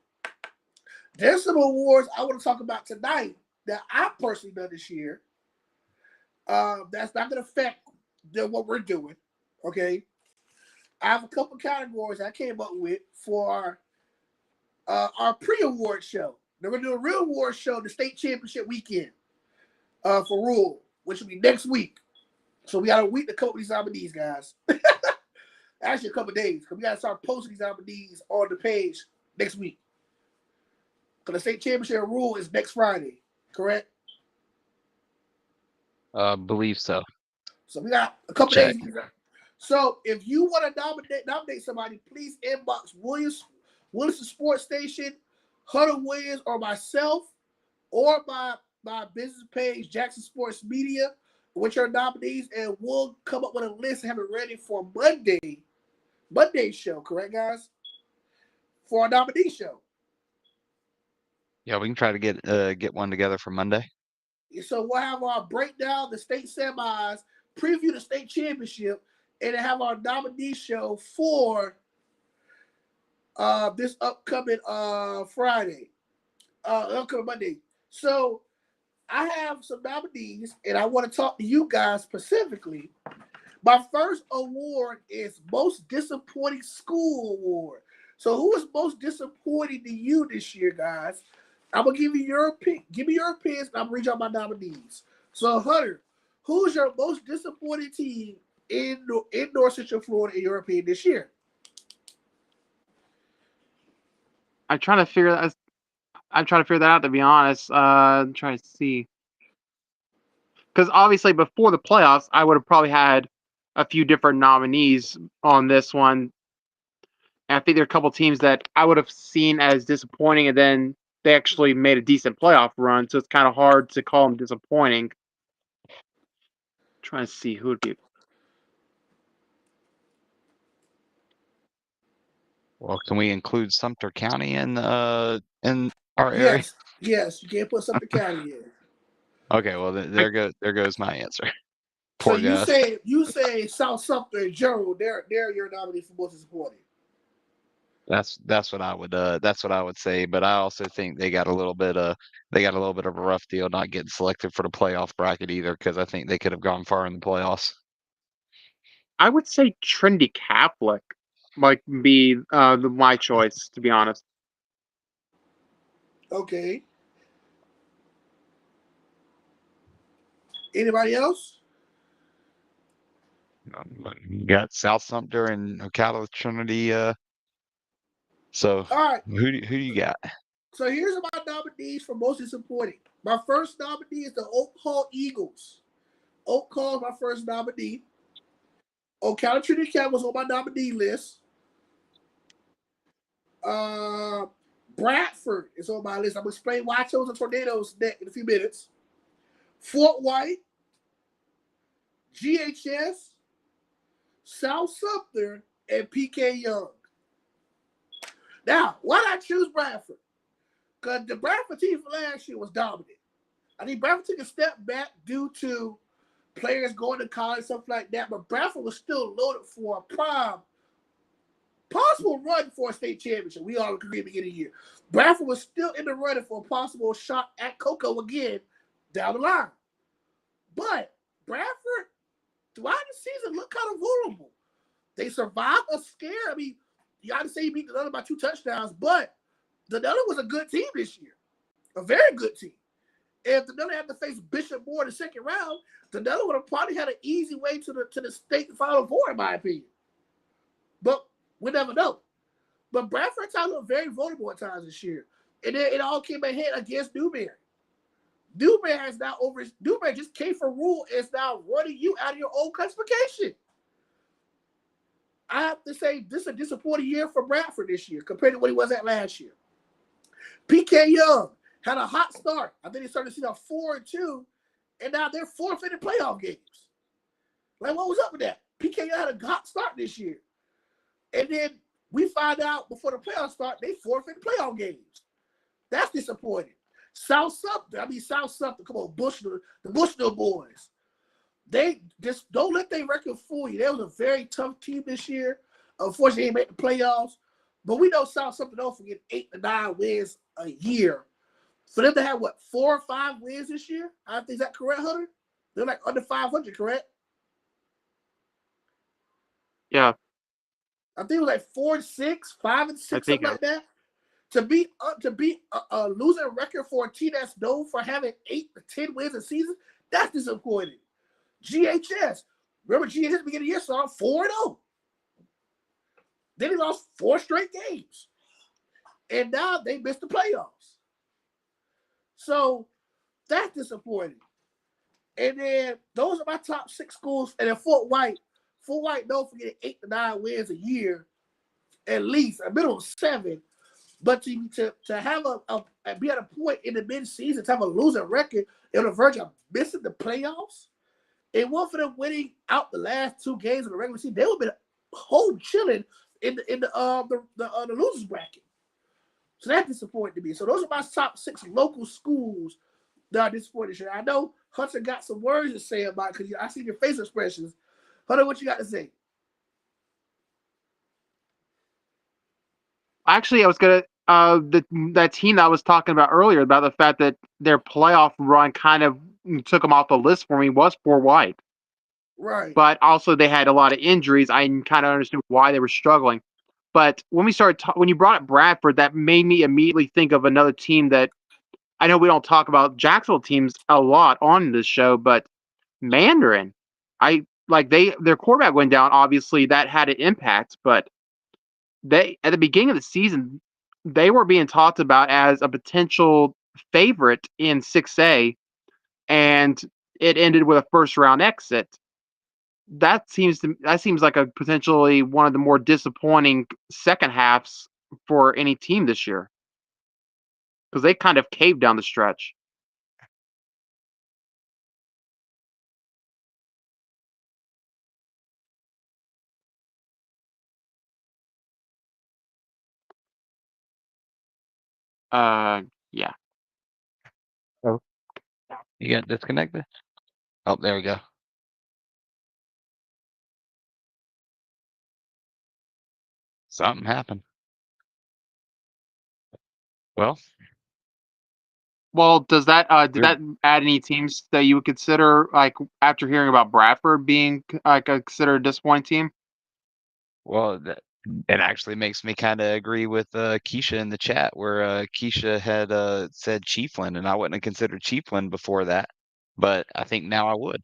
there's some awards I want to talk about tonight that I personally done this year. That's not going to affect what we're doing. Okay. I have a couple categories I came up with for our pre-award show. Then we're doing a real award show the state championship weekend for Rule, which will be next week. So we got a week to come up with these nominees, guys. Actually, a couple of days, because we got to start posting these nominees on the page next week. Because the state championship Rule is next Friday, correct? Believe so. So we got a couple Check. days. So if you want to nominate somebody, please inbox Williston Sports Station, Hunter Williams, or myself. or my business page, Jackson Sports Media, with your nominees, and we'll come up with a list and have it ready for Monday's show. Correct, guys? For our nominee show. Yeah, we can try to get one together for Monday. So we'll have our breakdown, the state semis, preview the state championship, and then have our nominee show for this upcoming Friday, upcoming Monday. So I have some nominees, and I want to talk to you guys specifically. My first award is Most Disappointing School Award. So who is most disappointing to you this year, guys? I'm gonna give you your pick. Give me your opinions, and I'm gonna read out my nominees. So Hunter, who's your most disappointing team in North Central Florida in your opinion this year? I'm trying to figure that. I'm trying to figure that out, to be honest. I'm trying to see. Because obviously before the playoffs, I would have probably had a few different nominees on this one. And I think there are a couple teams that I would have seen as disappointing, and then they actually made a decent playoff run. So it's kind of hard to call them disappointing. Trying to see who would be. Well, can we include Sumter County in our area? Yes, you can't put Sumter County in. Okay, well there goes my answer. So Poor guys. you say South Sumter and Gerald, they're your nominee for most disappointing. That's what I would say, but I also think they got a little bit of a rough deal not getting selected for the playoff bracket either, because I think they could have gone far in the playoffs. I would say Trinity Catholic might be my choice, to be honest. Okay. Anybody else? You got South Sumter and Ocala Trinity. So All right. who do you got? So here's my nominees for most disappointing. My first nominee is the Oak Hall Eagles. Oak Hall is my first nominee. Ocala Trinity Cat was on my nominee list. Bradford is on my list. I'm going to explain why I chose the Tornadoes in a few minutes. Fort White, GHS, South Sumter, and PK Young. Now, why did I choose Bradford? Because the Bradford team from last year was dominant. I think Bradford took a step back due to players going to college, stuff like that, but Bradford was still loaded for a prime, possible run for a state championship. We all agree at the beginning of the year. Bradford was still in the running for a possible shot at Cocoa again down the line. But Bradford, throughout the season, looked kind of vulnerable. They survived a scare. I mean, you got to say he beat the Nutter by 2 touchdowns, but the Nutter was a good team this year, a very good team. If the Nutter had to face Bishop Moore in the second round, the Nutter would have probably had an easy way to the state Final Four, in my opinion. But we never know. But Bradford looked very vulnerable at times this year. And then it all came ahead against Newberry. Newberry just came for rule and is now running you out of your own classification. I have to say this is a disappointing year for Bradford this year compared to what he was at last year. PK Young had a hot start. I think they started to see 4-2, and now they're 4th in the playoff games. Like, what was up with that? PK Young had a hot start this year. And then we find out before the playoffs start, they 4th in the playoff games. That's disappointing. South Sumter, come on, the Bushnell boys. They just don't let their record fool you. They was a very tough team this year. Unfortunately, they didn't make the playoffs. But we know South Sumter don't forget 8 to 9 wins a year. For them to have, 4 or 5 wins this year? I think, is that correct, Hunter? They're like under 500, correct? Yeah. I think it was like 4-6, 5-6, something like that. To beat a losing record for a team that's known for having 8 to 10 wins a season, that's disappointing. GHS. Remember, GHS at the beginning of the year saw 4-0. Then they lost 4 straight games. And now they missed the playoffs. So that's disappointing. And then those are my top 6 schools. And then Fort White, don't forget 8 to 9 wins a year, at least, a minimum of 7. But to have be at a point in the mid season to have a losing record on the verge of missing the playoffs, it wasn't for them winning out the last 2 games of the regular season, they would have been whole chilling in the losers bracket. So that's disappointing to me. So those are my top 6 local schools that are disappointed. I know Hunter got some words to say about it because I see your face expressions. Hunter, what you got to say? Actually, I was gonna that team that I was talking about earlier about the fact that their playoff run kind of took them off the list for me was 4 White. Right. But also they had a lot of injuries. I kind of understood why they were struggling. But when we started, when you brought up Bradford, that made me immediately think of another team that I know we don't talk about Jacksonville teams a lot on this show, but Mandarin. I like their quarterback went down. Obviously, that had an impact, but they at the beginning of the season they were being talked about as a potential favorite in 6A, and it ended with a first round exit. That seems like a potentially one of the more disappointing second halves for any team this year because they kind of caved down the stretch. Yeah. Oh, you got disconnected? Oh, there we go. Something happened. Well, Well, does that did we're that add any teams that you would consider like after hearing about Bradford being like a considered a disappointing team? well. It actually makes me kind of agree with Keisha in the chat, where Keisha had said Chiefland, and I wouldn't have considered Chiefland before that, but I think now I would.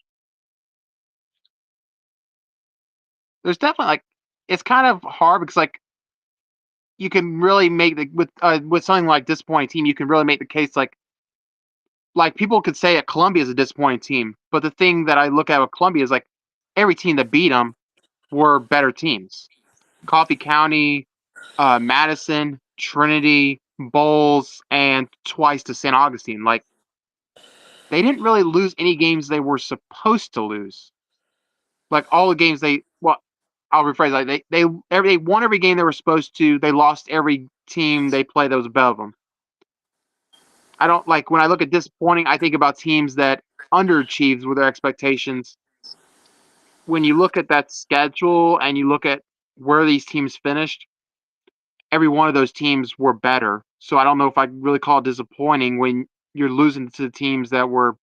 There's definitely like it's kind of hard because like you can really make the with something like disappointing team, you can really make the case like people could say that Columbia is a disappointing team, but the thing that I look at with Columbia is like every team that beat them were better teams. Coffee County, Madison, Trinity, Bowles, and twice to St. Augustine. Like they didn't really lose any games they were supposed to lose. Like all the games I'll rephrase like they won every game they were supposed to. They lost every team they played that was above them. I don't like when I look at disappointing. I think about teams that underachieved with their expectations. When you look at that schedule and you look at where these teams finished, every one of those teams were better. So I don't know if I really call it disappointing when you're losing to teams that were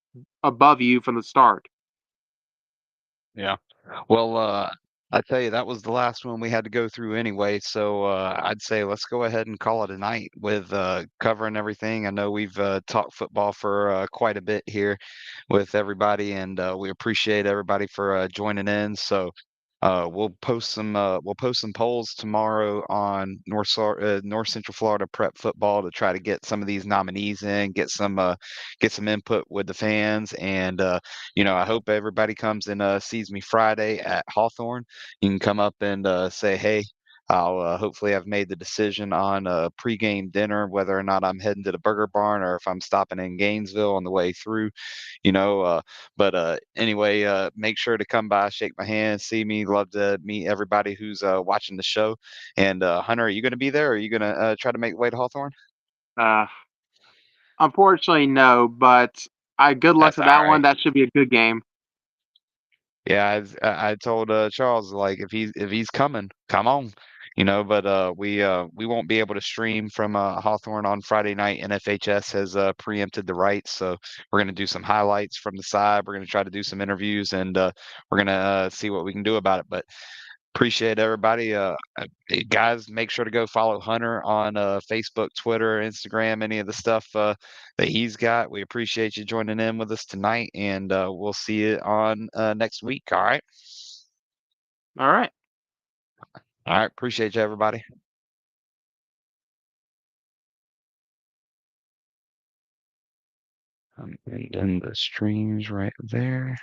above you from the start. Yeah. Well, I tell you, that was the last one we had to go through anyway. So I'd say let's go ahead and call it a night with covering everything. I know we've talked football for quite a bit here with everybody, and we appreciate everybody for joining in. So we'll post some polls tomorrow on North Central Florida prep football to try to get some of these nominees in, get some input with the fans, and I hope everybody comes and sees me Friday at Hawthorne. You can come up and say, hey. I'll hopefully have made the decision on a pregame dinner, whether or not I'm heading to the Burger Barn or if I'm stopping in Gainesville on the way through. You know, but anyway, make sure to come by, shake my hand, see me. Love to meet everybody who's watching the show. And Hunter, are you going to be there? Or are you going to try to make the way to Hawthorne? Uh, Unfortunately, no. But good luck That's to all that one. right. That should be a good game. Yeah, I told Charles like if he's coming, come on, But we won't be able to stream from Hawthorne on Friday night. NFHS has preempted the rights, so we're gonna do some highlights from the side. We're gonna try to do some interviews, and we're gonna see what we can do about it. But appreciate everybody. Guys, make sure to go follow Hunter on Facebook, Twitter, Instagram, any of the stuff that he's got. We appreciate you joining in with us tonight, and we'll see you on next week. All right. All right. All right. Appreciate you, everybody. And then the streams right there.